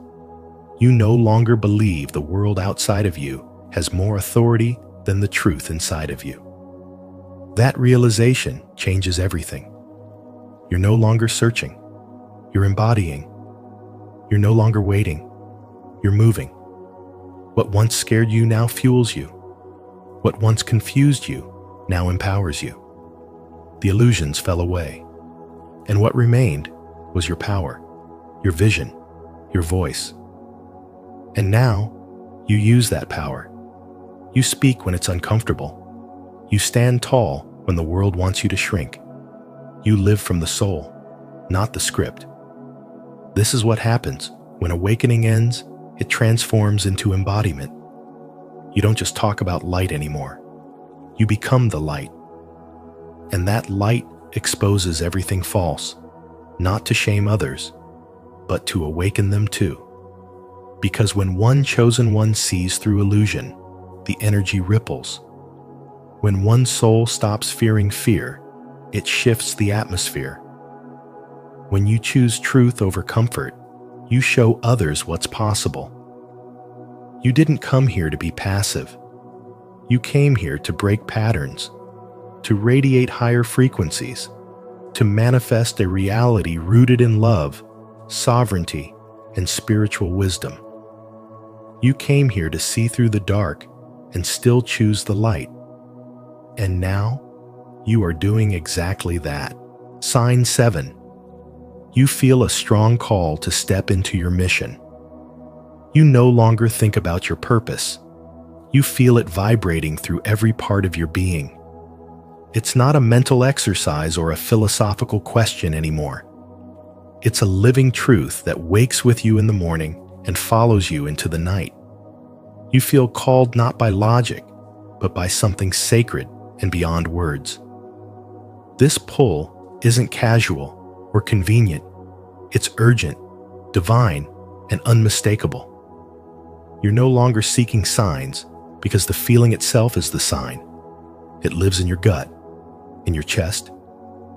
you no longer believe the world outside of you has more authority than the truth inside of you. That realization changes everything. You're no longer searching. You're embodying. You're no longer waiting. You're moving. What once scared you now fuels you. What once confused you now empowers you. The illusions fell away, and what remained was your power, your vision, your voice. And now, you use that power. You speak when it's uncomfortable. You stand tall when the world wants you to shrink. You live from the soul, not the script. This is what happens when awakening ends. It transforms into embodiment. You don't just talk about light anymore. You become the light. And that light exposes everything false, not to shame others, but to awaken them too. Because when one chosen one sees through illusion, the energy ripples. When one soul stops fearing fear, it shifts the atmosphere. When you choose truth over comfort, you show others what's possible. You didn't come here to be passive. You came here to break patterns, to radiate higher frequencies, to manifest a reality rooted in love, sovereignty, and spiritual wisdom. You came here to see through the dark and still choose the light. And now, you are doing exactly that. Sign 7. You feel a strong call to step into your mission. You no longer think about your purpose. You feel it vibrating through every part of your being. It's not a mental exercise or a philosophical question anymore. It's a living truth that wakes with you in the morning and follows you into the night. You feel called not by logic, but by something sacred and beyond words. This pull isn't casual or convenient. It's urgent, divine, and unmistakable. You're no longer seeking signs because the feeling itself is the sign. It lives in your gut, in your chest,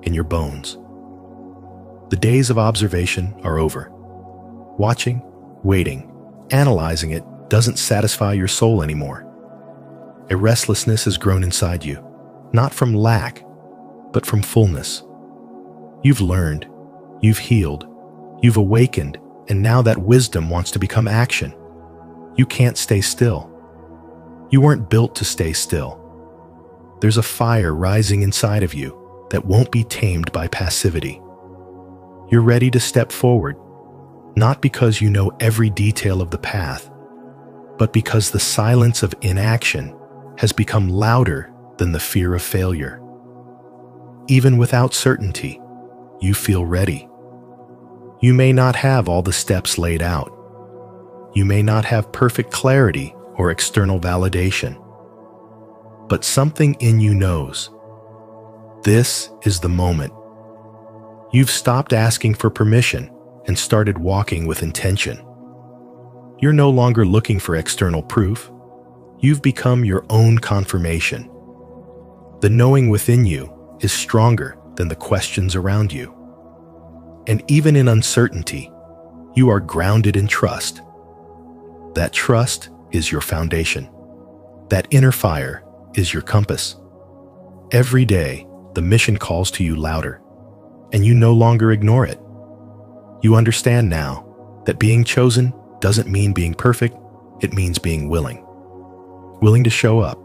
in your bones. The days of observation are over. Watching, waiting, analyzing it doesn't satisfy your soul anymore. A restlessness has grown inside you, not from lack, but from fullness. You've learned, you've healed, you've awakened, and now that wisdom wants to become action. You can't stay still. You weren't built to stay still. There's a fire rising inside of you that won't be tamed by passivity. You're ready to step forward, not because you know every detail of the path, but because the silence of inaction has become louder than the fear of failure. Even without certainty, you feel ready. You may not have all the steps laid out. You may not have perfect clarity or external validation. But something in you knows. This is the moment. You've stopped asking for permission and started walking with intention. You're no longer looking for external proof. You've become your own confirmation. The knowing within you is stronger than the questions around you. And even in uncertainty, you are grounded in trust. That trust is your foundation. That inner fire is your compass. Every day, the mission calls to you louder, and you no longer ignore it. You understand now that being chosen doesn't mean being perfect, it means being willing. Willing to show up,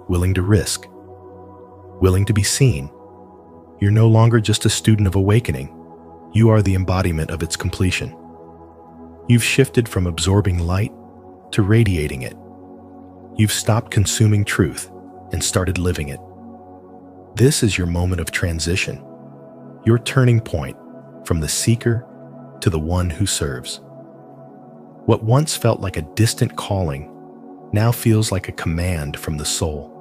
willing to risk, willing to be seen. You're no longer just a student of awakening. You are the embodiment of its completion. You've shifted from absorbing light to radiating it. You've stopped consuming truth and started living it. This is your moment of transition, your turning point from the seeker to the one who serves. What once felt like a distant calling now feels like a command from the soul.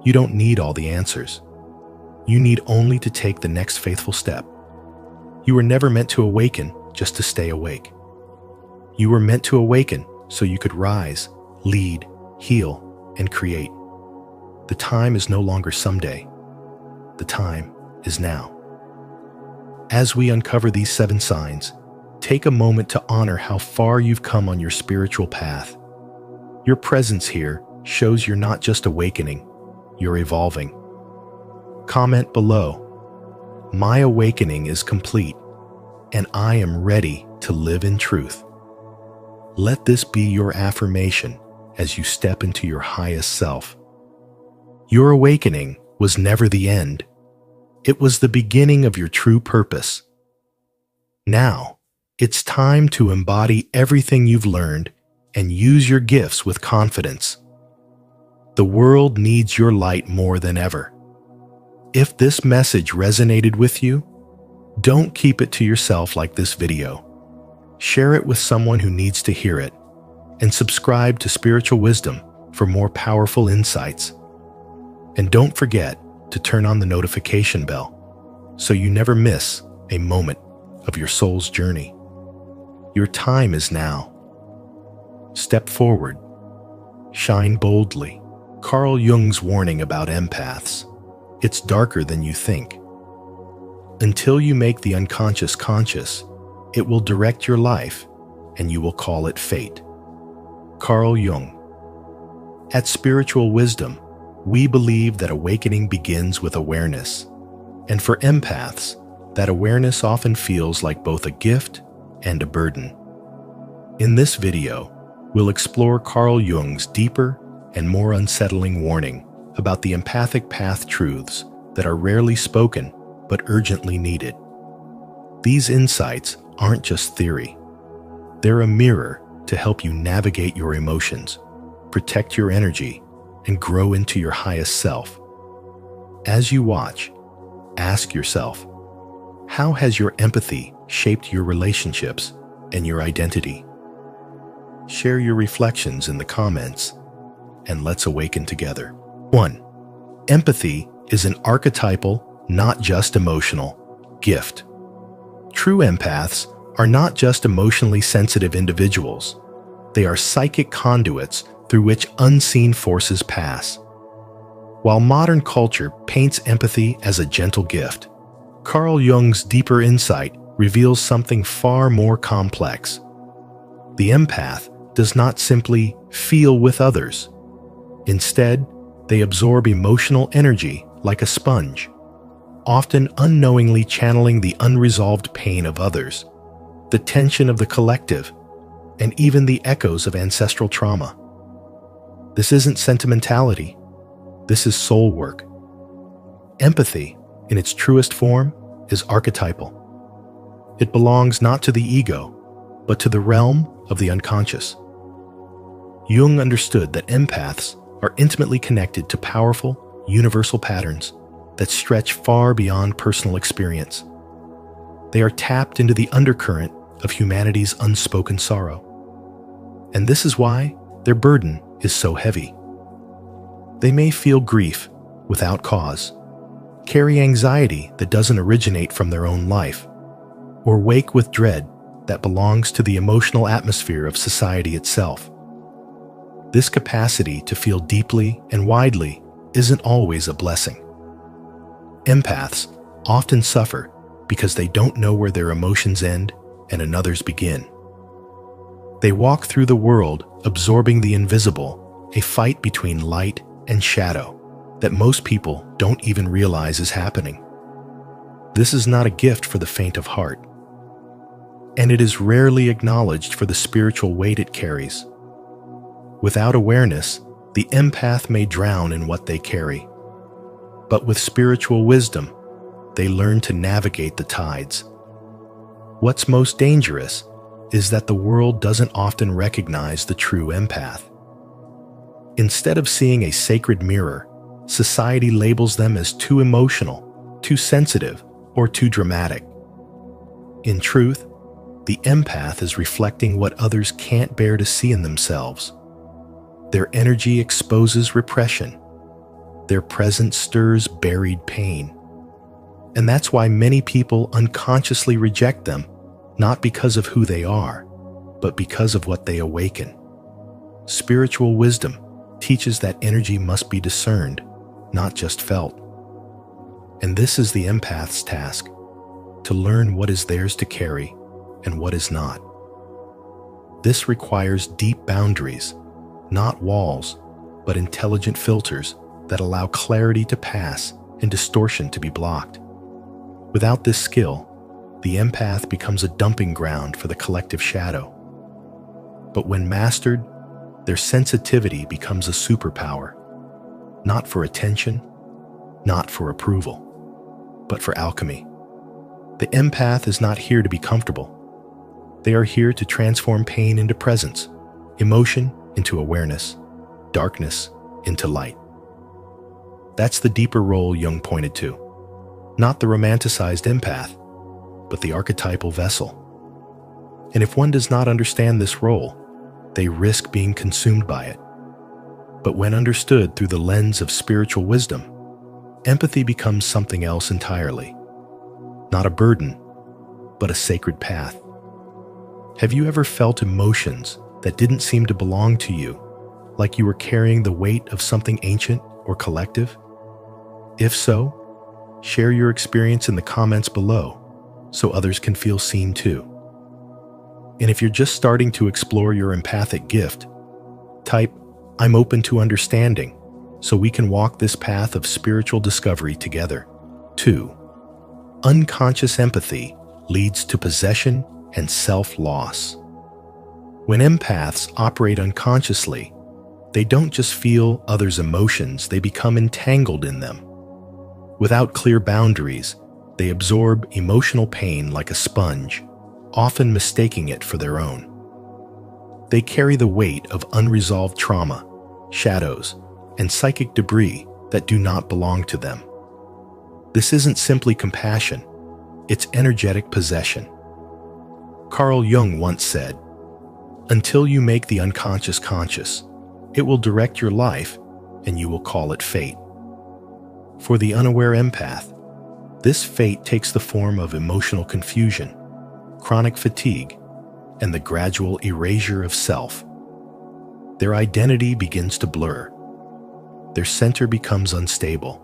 You don't need all the answers. You need only to take the next faithful step. You were never meant to awaken just to stay awake. You were meant to awaken so you could rise, lead, heal, and create. The time is no longer someday. The time is now. As we uncover these 7 signs, take a moment to honor how far you've come on your spiritual path. Your presence here shows you're not just awakening, you're evolving. Comment below, "My awakening is complete, and I am ready to live in truth." Let this be your affirmation as you step into your highest self. Your awakening was never the end. It was the beginning of your true purpose. Now, it's time to embody everything you've learned and use your gifts with confidence. The world needs your light more than ever. If this message resonated with you, don't keep it to yourself like this video. Share it with someone who needs to hear it, and subscribe to Spiritual Wisdom for more powerful insights. And don't forget to turn on the notification bell so you never miss a moment of your soul's journey. Your time is now. Step forward. Shine boldly. Carl Jung's warning about empaths. It's darker than you think. Until you make the unconscious conscious, it will direct your life, and you will call it fate. Carl Jung. At Spiritual Wisdom, we believe that awakening begins with awareness. And for empaths, that awareness often feels like both a gift and a burden. In this video, we'll explore Carl Jung's deeper and more unsettling warning about the empathic path truths that are rarely spoken but urgently needed. These insights aren't just theory. They're a mirror to help you navigate your emotions, protect your energy, and grow into your highest self. As you watch, ask yourself, how has your empathy shaped your relationships and your identity? Share your reflections in the comments, and let's awaken together. 1. Empathy is an archetypal, not just emotional, gift. True empaths are not just emotionally sensitive individuals. They are psychic conduits through which unseen forces pass. While modern culture paints empathy as a gentle gift, Carl Jung's deeper insight reveals something far more complex. The empath does not simply feel with others. Instead, they absorb emotional energy like a sponge, often unknowingly channeling the unresolved pain of others, the tension of the collective, and even the echoes of ancestral trauma. This isn't sentimentality. This is soul work. Empathy, in its truest form, is archetypal. It belongs not to the ego, but to the realm of the unconscious. Jung understood that empaths are intimately connected to powerful, universal patterns that stretch far beyond personal experience. They are tapped into the undercurrent of humanity's unspoken sorrow. And this is why their burden is so heavy. They may feel grief without cause, carry anxiety that doesn't originate from their own life, or wake with dread that belongs to the emotional atmosphere of society itself. This capacity to feel deeply and widely isn't always a blessing. Empaths often suffer because they don't know where their emotions end and another's begin. They walk through the world absorbing the invisible, a fight between light and shadow that most people don't even realize is happening. This is not a gift for the faint of heart, and it is rarely acknowledged for the spiritual weight it carries. Without awareness, the empath may drown in what they carry. But with spiritual wisdom, they learn to navigate the tides. What's most dangerous is that the world doesn't often recognize the true empath. Instead of seeing a sacred mirror, society labels them as too emotional, too sensitive, or too dramatic. In truth, the empath is reflecting what others can't bear to see in themselves. Their energy exposes repression. Their presence stirs buried pain. And that's why many people unconsciously reject them, not because of who they are, but because of what they awaken. Spiritual wisdom teaches that energy must be discerned, not just felt. And this is the empath's task, to learn what is theirs to carry and what is not. This requires deep boundaries, not walls, but intelligent filters that allow clarity to pass and distortion to be blocked. Without this skill, the empath becomes a dumping ground for the collective shadow. But when mastered, their sensitivity becomes a superpower, not for attention, not for approval, but for alchemy. The empath is not here to be comfortable. They are here to transform pain into presence, emotion into awareness, darkness into light. That's the deeper role Jung pointed to. Not the romanticized empath, but the archetypal vessel. And if one does not understand this role, they risk being consumed by it. But when understood through the lens of spiritual wisdom, empathy becomes something else entirely. Not a burden, but a sacred path. Have you ever felt emotions that didn't seem to belong to you, like you were carrying the weight of something ancient or collective? If so, share your experience in the comments below so others can feel seen too. And if you're just starting to explore your empathic gift, type, "I'm open to understanding," so we can walk this path of spiritual discovery together. 2. Unconscious empathy leads to possession and self-loss. When empaths operate unconsciously, they don't just feel others' emotions, they become entangled in them. Without clear boundaries, they absorb emotional pain like a sponge, often mistaking it for their own. They carry the weight of unresolved trauma, shadows, and psychic debris that do not belong to them. This isn't simply compassion, it's energetic possession. Carl Jung once said, "Until you make the unconscious conscious, it will direct your life and you will call it fate." For the unaware empath, this fate takes the form of emotional confusion, chronic fatigue, and the gradual erasure of self. Their identity begins to blur. Their center becomes unstable,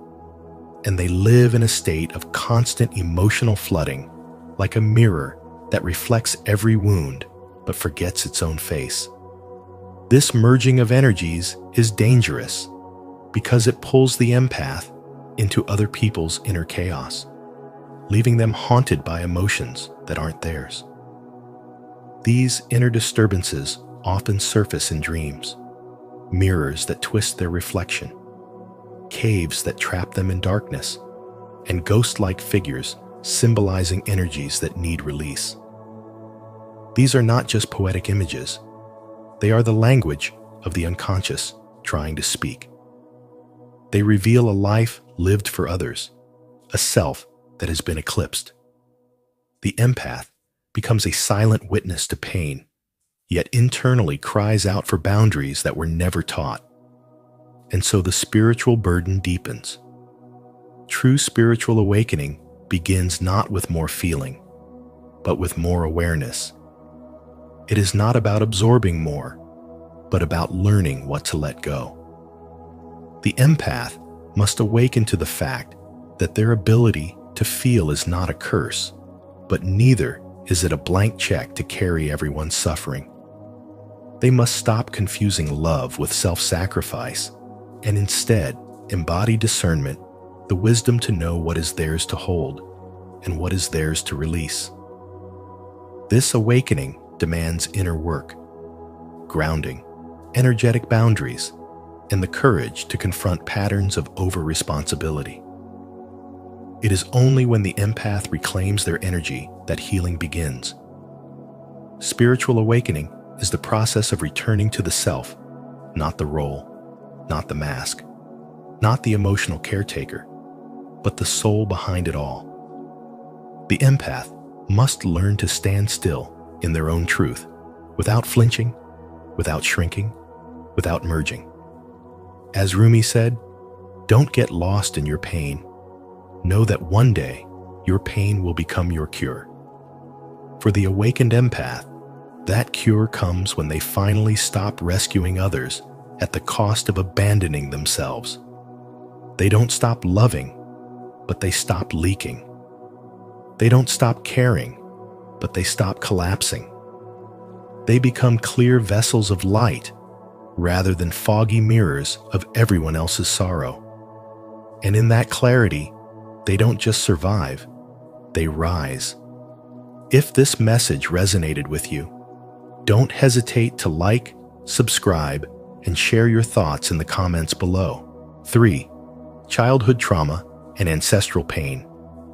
and they live in a state of constant emotional flooding, like a mirror that reflects every wound but forgets its own face. This merging of energies is dangerous because it pulls the empath into other people's inner chaos, leaving them haunted by emotions that aren't theirs. These inner disturbances often surface in dreams, mirrors that twist their reflection, caves that trap them in darkness, and ghost-like figures symbolizing energies that need release. These are not just poetic images. They are the language of the unconscious trying to speak. They reveal a life lived for others, a self that has been eclipsed. The empath becomes a silent witness to pain, yet internally cries out for boundaries that were never taught. And so the spiritual burden deepens. True spiritual awakening begins not with more feeling, but with more awareness. It is not about absorbing more, but about learning what to let go. The empath must awaken to the fact that their ability to feel is not a curse, but neither is it a blank check to carry everyone's suffering. They must stop confusing love with self-sacrifice and instead embody discernment, the wisdom to know what is theirs to hold and what is theirs to release. This awakening demands inner work, grounding, energetic boundaries, and the courage to confront patterns of over-responsibility. It is only when the empath reclaims their energy that healing begins. Spiritual awakening is the process of returning to the self, not the role, not the mask, not the emotional caretaker, but the soul behind it all. The empath must learn to stand still in their own truth, without flinching, without shrinking, without merging. As Rumi said, "Don't get lost in your pain. Know that one day your pain will become your cure." For the awakened empath, that cure comes when they finally stop rescuing others at the cost of abandoning themselves. They don't stop loving, but they stop leaking. They don't stop caring, but they stop collapsing. They become clear vessels of light rather than foggy mirrors of everyone else's sorrow. And in that clarity, they don't just survive, they rise. If this message resonated with you, don't hesitate to like, subscribe, and share your thoughts in the comments below. 3. Childhood trauma and ancestral pain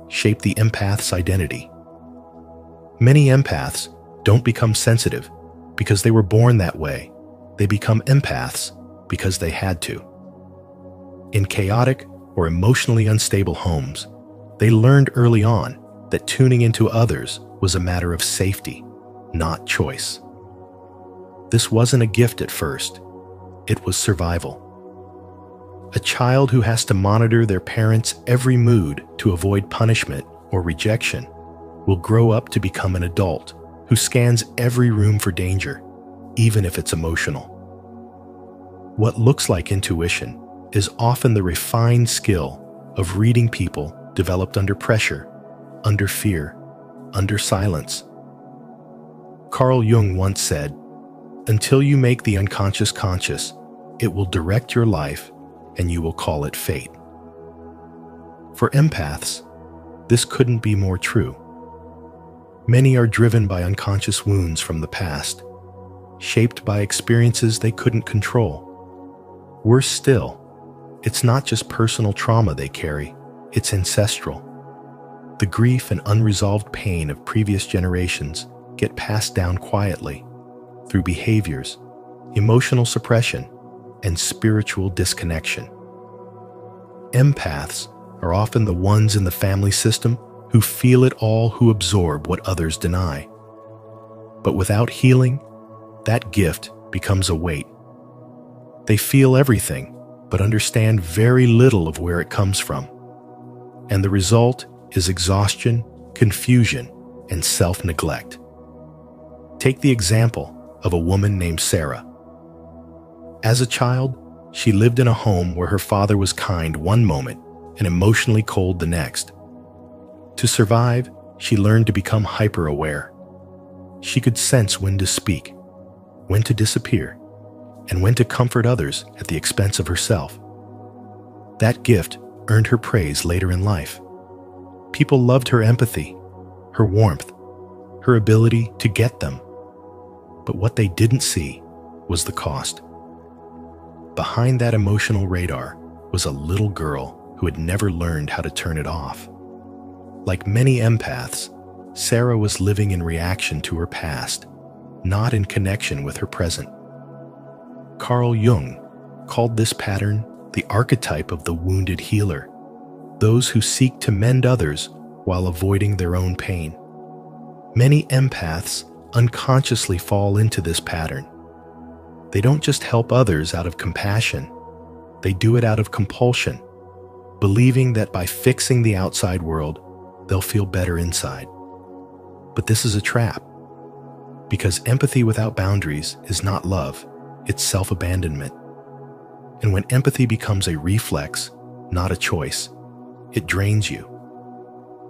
shape the empath's identity. Many empaths don't become sensitive because they were born that way. They become empaths because they had to. In chaotic or emotionally unstable homes, they learned early on that tuning into others was a matter of safety, not choice. This wasn't a gift at first, it was survival. A child who has to monitor their parents' every mood to avoid punishment or rejection will grow up to become an adult who scans every room for danger, even if it's emotional. What looks like intuition is often the refined skill of reading people developed under pressure, under fear, under silence. Carl Jung once said, "Until you make the unconscious conscious, it will direct your life and you will call it fate." For empaths, this couldn't be more true. Many are driven by unconscious wounds from the past, shaped by experiences they couldn't control. Worse still, it's not just personal trauma they carry, it's ancestral. The grief and unresolved pain of previous generations get passed down quietly through behaviors, emotional suppression, and spiritual disconnection. Empaths are often the ones in the family system who feel it all, who absorb what others deny. But without healing, that gift becomes a weight. They feel everything, but understand very little of where it comes from. And the result is exhaustion, confusion, and self-neglect. Take the example of a woman named Sarah. As a child, she lived in a home where her father was kind one moment and emotionally cold the next. To survive, she learned to become hyper-aware. She could sense when to speak, when to disappear, and when to comfort others at the expense of herself. That gift earned her praise later in life. People loved her empathy, her warmth, her ability to get them. But what they didn't see was the cost. Behind that emotional radar was a little girl who had never learned how to turn it off. Like many empaths, Sarah was living in reaction to her past, not in connection with her present. Carl Jung called this pattern the archetype of the wounded healer, those who seek to mend others while avoiding their own pain. Many empaths unconsciously fall into this pattern. They don't just help others out of compassion, they do it out of compulsion, believing that by fixing the outside world, they'll feel better inside. But this is a trap, because empathy without boundaries is not love, it's self-abandonment. And when empathy becomes a reflex, not a choice, it drains you.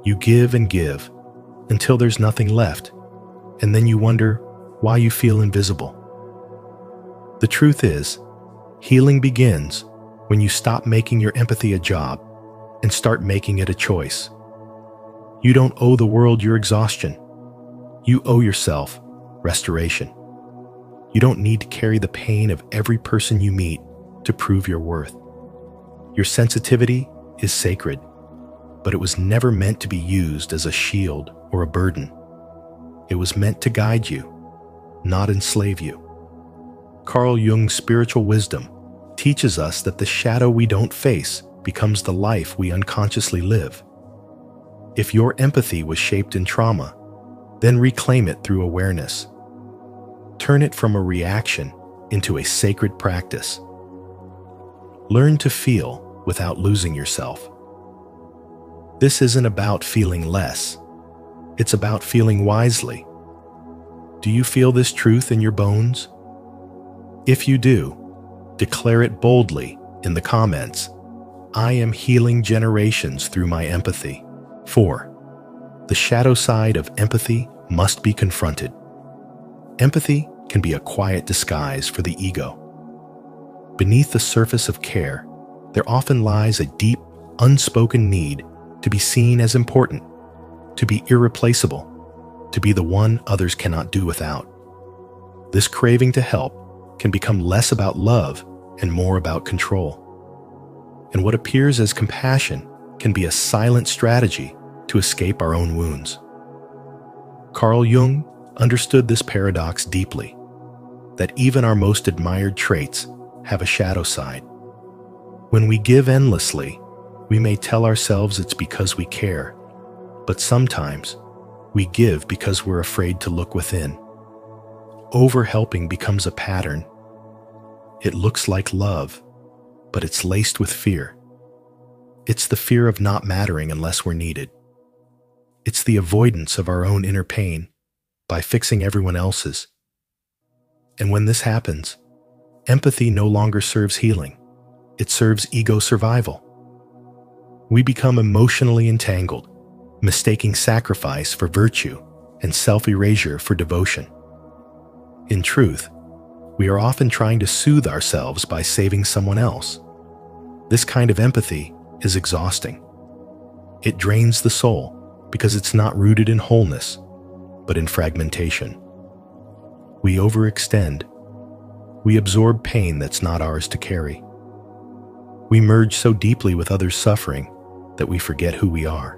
You give and give until there's nothing left, and then you wonder why you feel invisible. The truth is, healing begins when you stop making your empathy a job and start making it a choice. You don't owe the world your exhaustion. You owe yourself restoration. You don't need to carry the pain of every person you meet to prove your worth. Your sensitivity is sacred, but it was never meant to be used as a shield or a burden. It was meant to guide you, not enslave you. Carl Jung's spiritual wisdom teaches us that the shadow we don't face becomes the life we unconsciously live. If your empathy was shaped in trauma, then reclaim it through awareness. Turn it from a reaction into a sacred practice. Learn to feel without losing yourself. This isn't about feeling less. It's about feeling wisely. Do you feel this truth in your bones? If you do, declare it boldly in the comments. I am healing generations through my empathy. 4. The shadow side of empathy must be confronted. Empathy can be a quiet disguise for the ego. Beneath the surface of care, there often lies a deep, unspoken need to be seen as important, to be irreplaceable, to be the one others cannot do without. This craving to help can become less about love and more about control. And what appears as compassion can be a silent strategy to escape our own wounds. Carl Jung understood this paradox deeply, that even our most admired traits have a shadow side. When we give endlessly, we may tell ourselves it's because we care, but sometimes we give because we're afraid to look within. Overhelping becomes a pattern. It looks like love, but it's laced with fear. It's the fear of not mattering unless we're needed. It's the avoidance of our own inner pain by fixing everyone else's. And when this happens, empathy no longer serves healing. It serves ego survival. We become emotionally entangled, mistaking sacrifice for virtue and self-erasure for devotion. In truth, we are often trying to soothe ourselves by saving someone else. This kind of empathy is exhausting. It drains the soul because it's not rooted in wholeness, but in fragmentation. We overextend. We absorb pain that's not ours to carry. We merge so deeply with others' suffering that we forget who we are.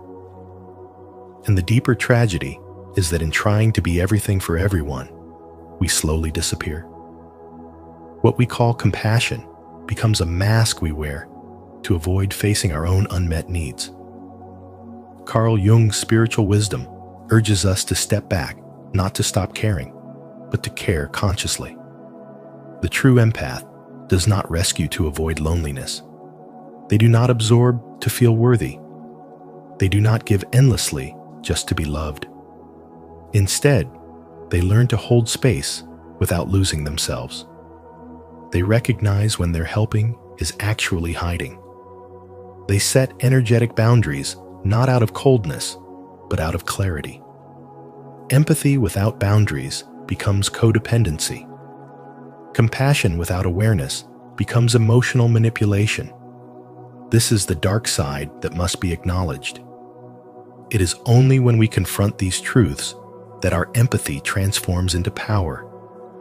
And the deeper tragedy is that in trying to be everything for everyone, we slowly disappear. What we call compassion becomes a mask we wear to avoid facing our own unmet needs. Carl Jung's spiritual wisdom urges us to step back, not to stop caring, but to care consciously. The true empath does not rescue to avoid loneliness. They do not absorb to feel worthy. They do not give endlessly just to be loved. Instead, they learn to hold space without losing themselves. They recognize when their helping is actually hiding. They set energetic boundaries not out of coldness, but out of clarity. Empathy without boundaries becomes codependency. Compassion without awareness becomes emotional manipulation. This is the dark side that must be acknowledged. It is only when we confront these truths that our empathy transforms into power,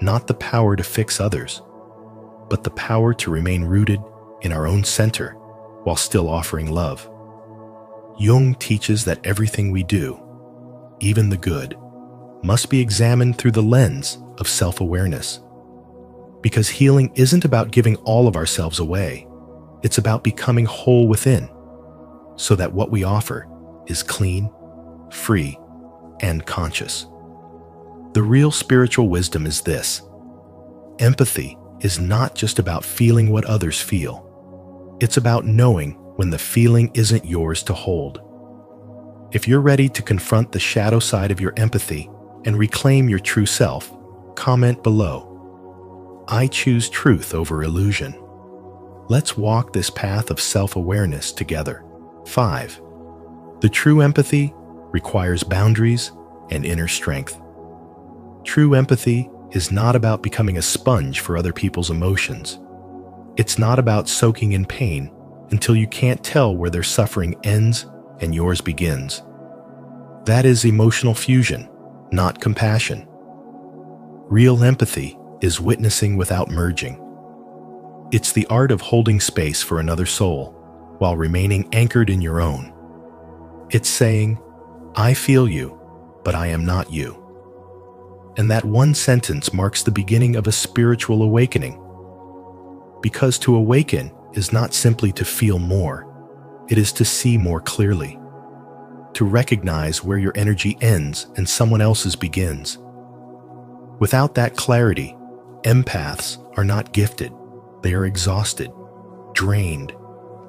not the power to fix others, but the power to remain rooted in our own center while still offering love. Jung teaches that everything we do, even the good, must be examined through the lens of self-awareness. Because healing isn't about giving all of ourselves away, it's about becoming whole within, so that what we offer is clean, free, and conscious. The real spiritual wisdom is this: empathy is not just about feeling what others feel. It's about knowing when the feeling isn't yours to hold. If you're ready to confront the shadow side of your empathy and reclaim your true self, comment below. I choose truth over illusion. Let's walk this path of self-awareness together. 5. The true empathy requires boundaries and inner strength. True empathy is not about becoming a sponge for other people's emotions. It's not about soaking in pain until you can't tell where their suffering ends and yours begins. That is emotional fusion, not compassion. Real empathy is witnessing without merging. It's the art of holding space for another soul while remaining anchored in your own. It's saying, I feel you, but I am not you. And that one sentence marks the beginning of a spiritual awakening. Because to awaken is not simply to feel more, it is to see more clearly, to recognize where your energy ends and someone else's begins. Without that clarity, empaths are not gifted. They are exhausted, drained,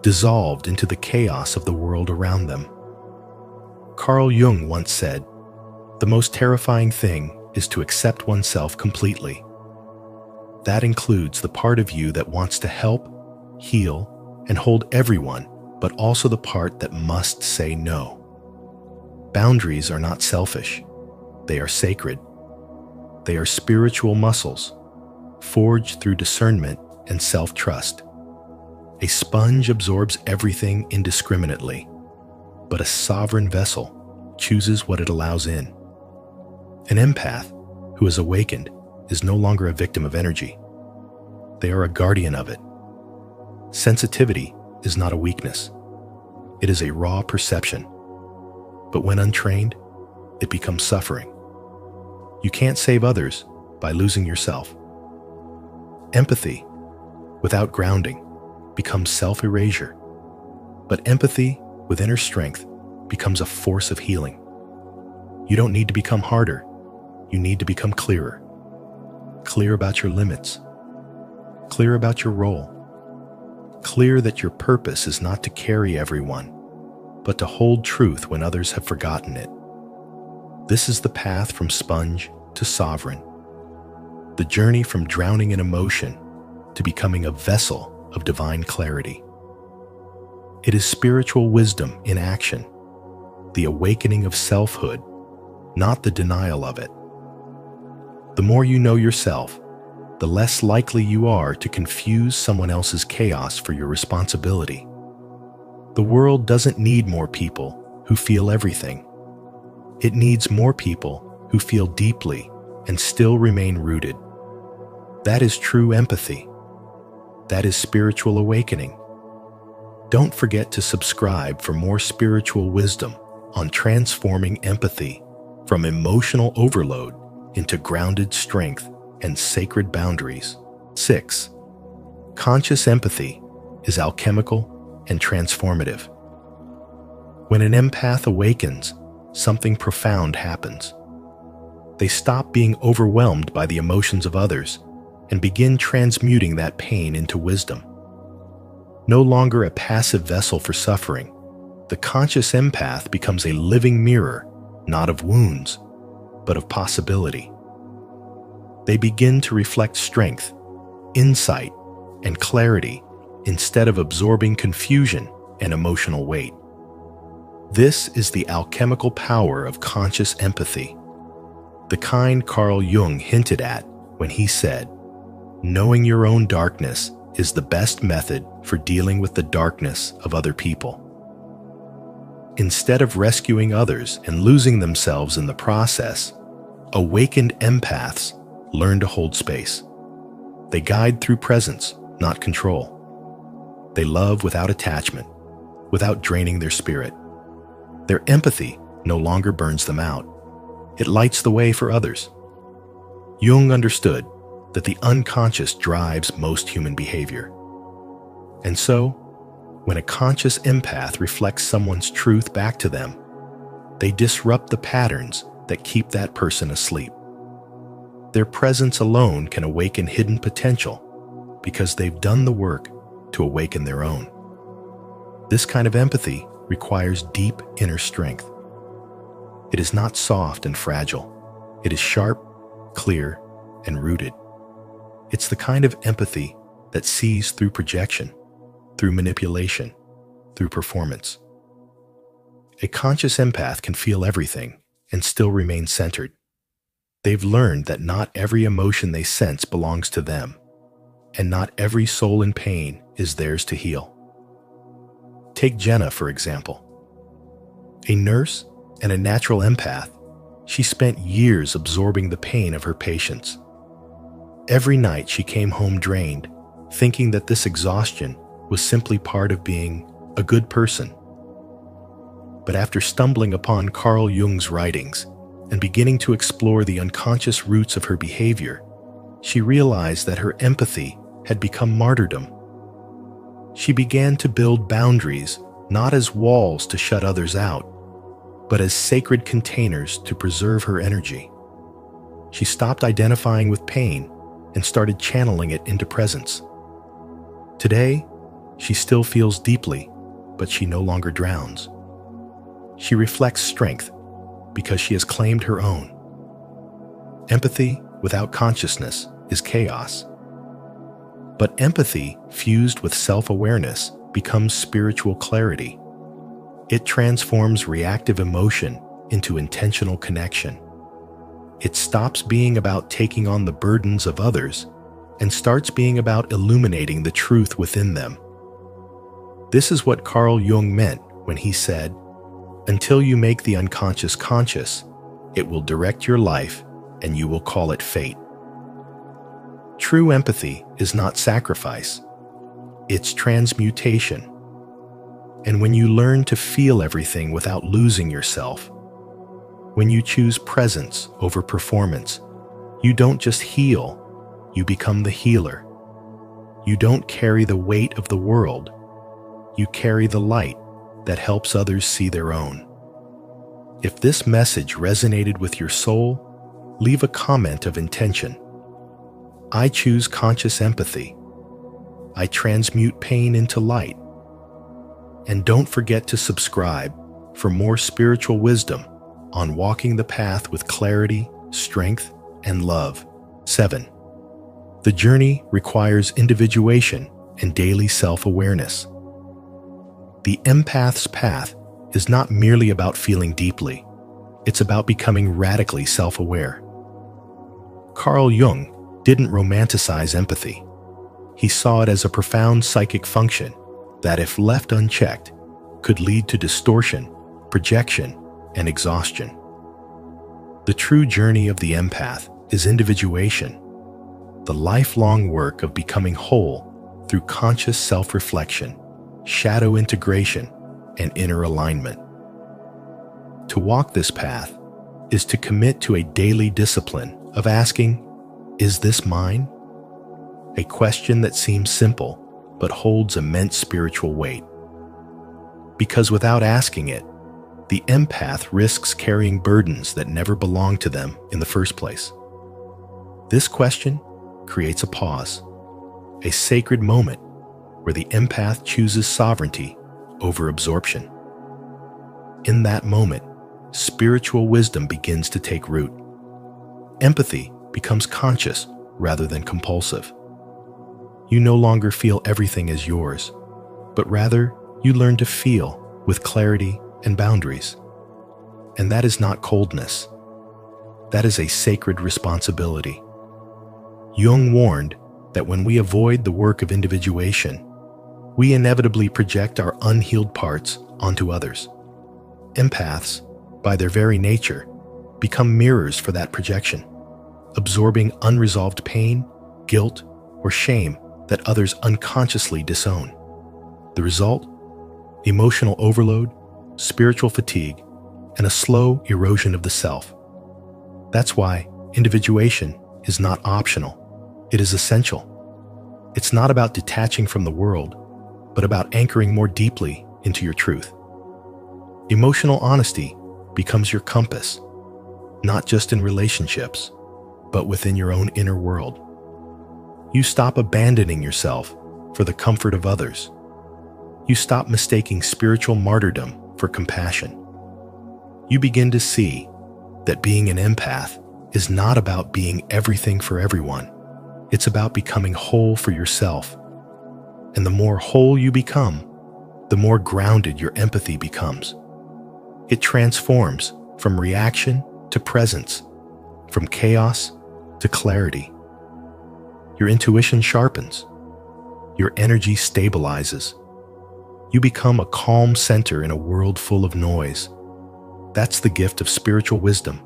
dissolved into the chaos of the world around them. Carl Jung once said, "The most terrifying thing is to accept oneself completely." That includes the part of you that wants to help, heal, and hold everyone, but also the part that must say no. Boundaries are not selfish. They are sacred. They are spiritual muscles, forged through discernment and self-trust. A sponge absorbs everything indiscriminately, but a sovereign vessel chooses what it allows in. An empath who is awakened is no longer a victim of energy. They are a guardian of it. Sensitivity is not a weakness. It is a raw perception. But when untrained, it becomes suffering. You can't save others by losing yourself. Empathy, without grounding, becomes self-erasure. But empathy with inner strength becomes a force of healing. You don't need to become harder. You need to become clearer. Clear about your limits. Clear about your role. Clear that your purpose is not to carry everyone, but to hold truth when others have forgotten it. This is the path from sponge to sovereign. The journey from drowning in emotion to becoming a vessel of divine clarity. It is spiritual wisdom in action, the awakening of selfhood, not the denial of it. The more you know yourself, the less likely you are to confuse someone else's chaos for your responsibility. The world doesn't need more people who feel everything. It needs more people who feel deeply and still remain rooted. That is true empathy. That is spiritual awakening. Don't forget to subscribe for more spiritual wisdom on transforming empathy from emotional overload into grounded strength and sacred boundaries. 6. Conscious empathy is alchemical and transformative. When an empath awakens, something profound happens. They stop being overwhelmed by the emotions of others and begin transmuting that pain into wisdom. No longer a passive vessel for suffering, the conscious empath becomes a living mirror, not of wounds, but of possibility. They begin to reflect strength, insight, and clarity instead of absorbing confusion and emotional weight. This is the alchemical power of conscious empathy, the kind Carl Jung hinted at when he said, "Knowing your own darkness is the best method for dealing with the darkness of other people." Instead of rescuing others and losing themselves in the process, awakened empaths learn to hold space. They guide through presence, not control. They love without attachment, without draining their spirit. Their empathy no longer burns them out. It lights the way for others. Jung understood that the unconscious drives most human behavior. And so, when a conscious empath reflects someone's truth back to them, they disrupt the patterns that keep that person asleep. Their presence alone can awaken hidden potential because they've done the work to awaken their own. This kind of empathy requires deep inner strength. It is not soft and fragile. It is sharp, clear, and rooted. It's the kind of empathy that sees through projection, through manipulation, through performance. A conscious empath can feel everything and still remain centered. They've learned that not every emotion they sense belongs to them, and not every soul in pain is theirs to heal. Take Jenna, for example. A nurse and a natural empath, she spent years absorbing the pain of her patients. Every night she came home drained, thinking that this exhaustion was simply part of being a good person. But after stumbling upon Carl Jung's writings and beginning to explore the unconscious roots of her behavior, she realized that her empathy had become martyrdom. She began to build boundaries not as walls to shut others out, but as sacred containers to preserve her energy. She stopped identifying with pain and started channeling it into presence. Today, she still feels deeply, but she no longer drowns. She reflects strength because she has claimed her own. Empathy without consciousness is chaos. But empathy fused with self-awareness becomes spiritual clarity. It transforms reactive emotion into intentional connection. It stops being about taking on the burdens of others and starts being about illuminating the truth within them. This is what Carl Jung meant when he said, "Until you make the unconscious conscious, it will direct your life and you will call it fate." True empathy is not sacrifice, it's transmutation. And when you learn to feel everything without losing yourself, when you choose presence over performance, you don't just heal, you become the healer. You don't carry the weight of the world, you carry the light that helps others see their own. If this message resonated with your soul, leave a comment of intention. I choose conscious empathy. I transmute pain into light. And don't forget to subscribe for more spiritual wisdom on walking the path with clarity, strength, and love. 7. The journey requires individuation and daily self-awareness. The empath's path is not merely about feeling deeply. It's about becoming radically self-aware. Carl Jung didn't romanticize empathy. He saw it as a profound psychic function that, if left unchecked, could lead to distortion, projection, and exhaustion. The true journey of the empath is individuation, the lifelong work of becoming whole through conscious self-reflection, shadow integration, and inner alignment. To walk this path is to commit to a daily discipline of asking, "Is this mine?" A question that seems simple, but holds immense spiritual weight. Because without asking it, the empath risks carrying burdens that never belonged to them in the first place. This question creates a pause, a sacred moment where the empath chooses sovereignty over absorption. In that moment, spiritual wisdom begins to take root. Empathy becomes conscious rather than compulsive. You no longer feel everything as yours, but rather you learn to feel with clarity and boundaries. And that is not coldness. That is a sacred responsibility. Jung warned that when we avoid the work of individuation, we inevitably project our unhealed parts onto others. Empaths, by their very nature, become mirrors for that projection, absorbing unresolved pain, guilt, or shame that others unconsciously disown. The result? Emotional overload, spiritual fatigue, and a slow erosion of the self. That's why individuation is not optional. It is essential. It's not about detaching from the world, but about anchoring more deeply into your truth. Emotional honesty becomes your compass, not just in relationships, but within your own inner world. You stop abandoning yourself for the comfort of others. You stop mistaking spiritual martyrdom for compassion. You begin to see that being an empath is not about being everything for everyone. It's about becoming whole for yourself. And the more whole you become, the more grounded your empathy becomes. It transforms from reaction to presence, from chaos to clarity. Your intuition sharpens. Your energy stabilizes. You become a calm center in a world full of noise. That's the gift of spiritual wisdom.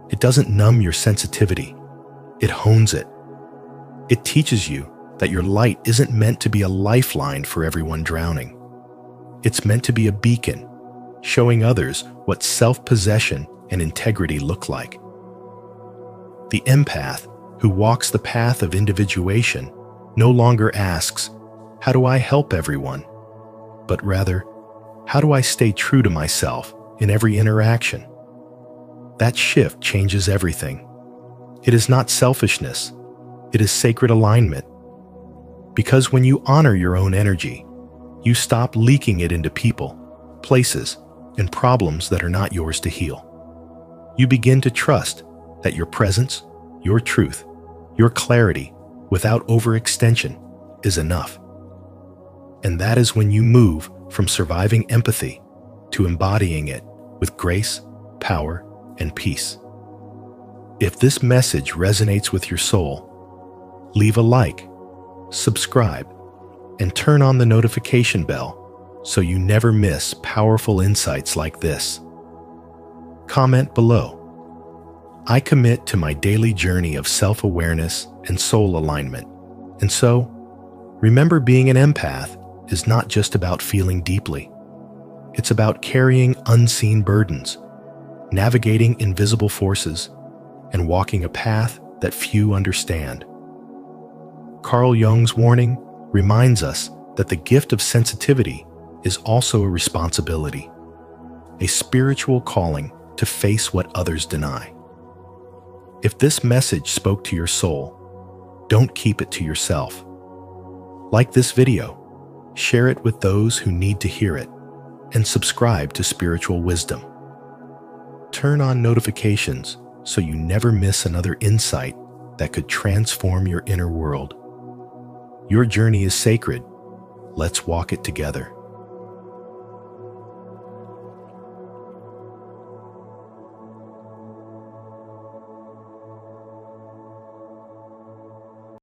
It doesn't numb your sensitivity. It hones it. It teaches you that your light isn't meant to be a lifeline for everyone drowning. It's meant to be a beacon, showing others what self-possession and integrity look like. The empath, who walks the path of individuation, no longer asks, "How do I help everyone?" but rather, "How do I stay true to myself in every interaction?" That shift changes everything. It is not selfishness, it is sacred alignment. Because when you honor your own energy, you stop leaking it into people, places, and problems that are not yours to heal. You begin to trust that your presence, your truth, your clarity, without overextension, is enough. And that is when you move from surviving empathy to embodying it with grace, power, and peace. If this message resonates with your soul, leave a like, subscribe, and turn on the notification bell so you never miss powerful insights like this. Comment below. I commit to my daily journey of self-awareness and soul alignment. And so, remember, being an empath is not just about feeling deeply. It's about carrying unseen burdens, navigating invisible forces, and walking a path that few understand. Carl Jung's warning reminds us that the gift of sensitivity is also a responsibility, a spiritual calling to face what others deny. If this message spoke to your soul, don't keep it to yourself. Like this video, share it with those who need to hear it, and subscribe to Spiritual Wisdom. Turn on notifications so you never miss another insight that could transform your inner world. Your journey is sacred. Let's walk it together.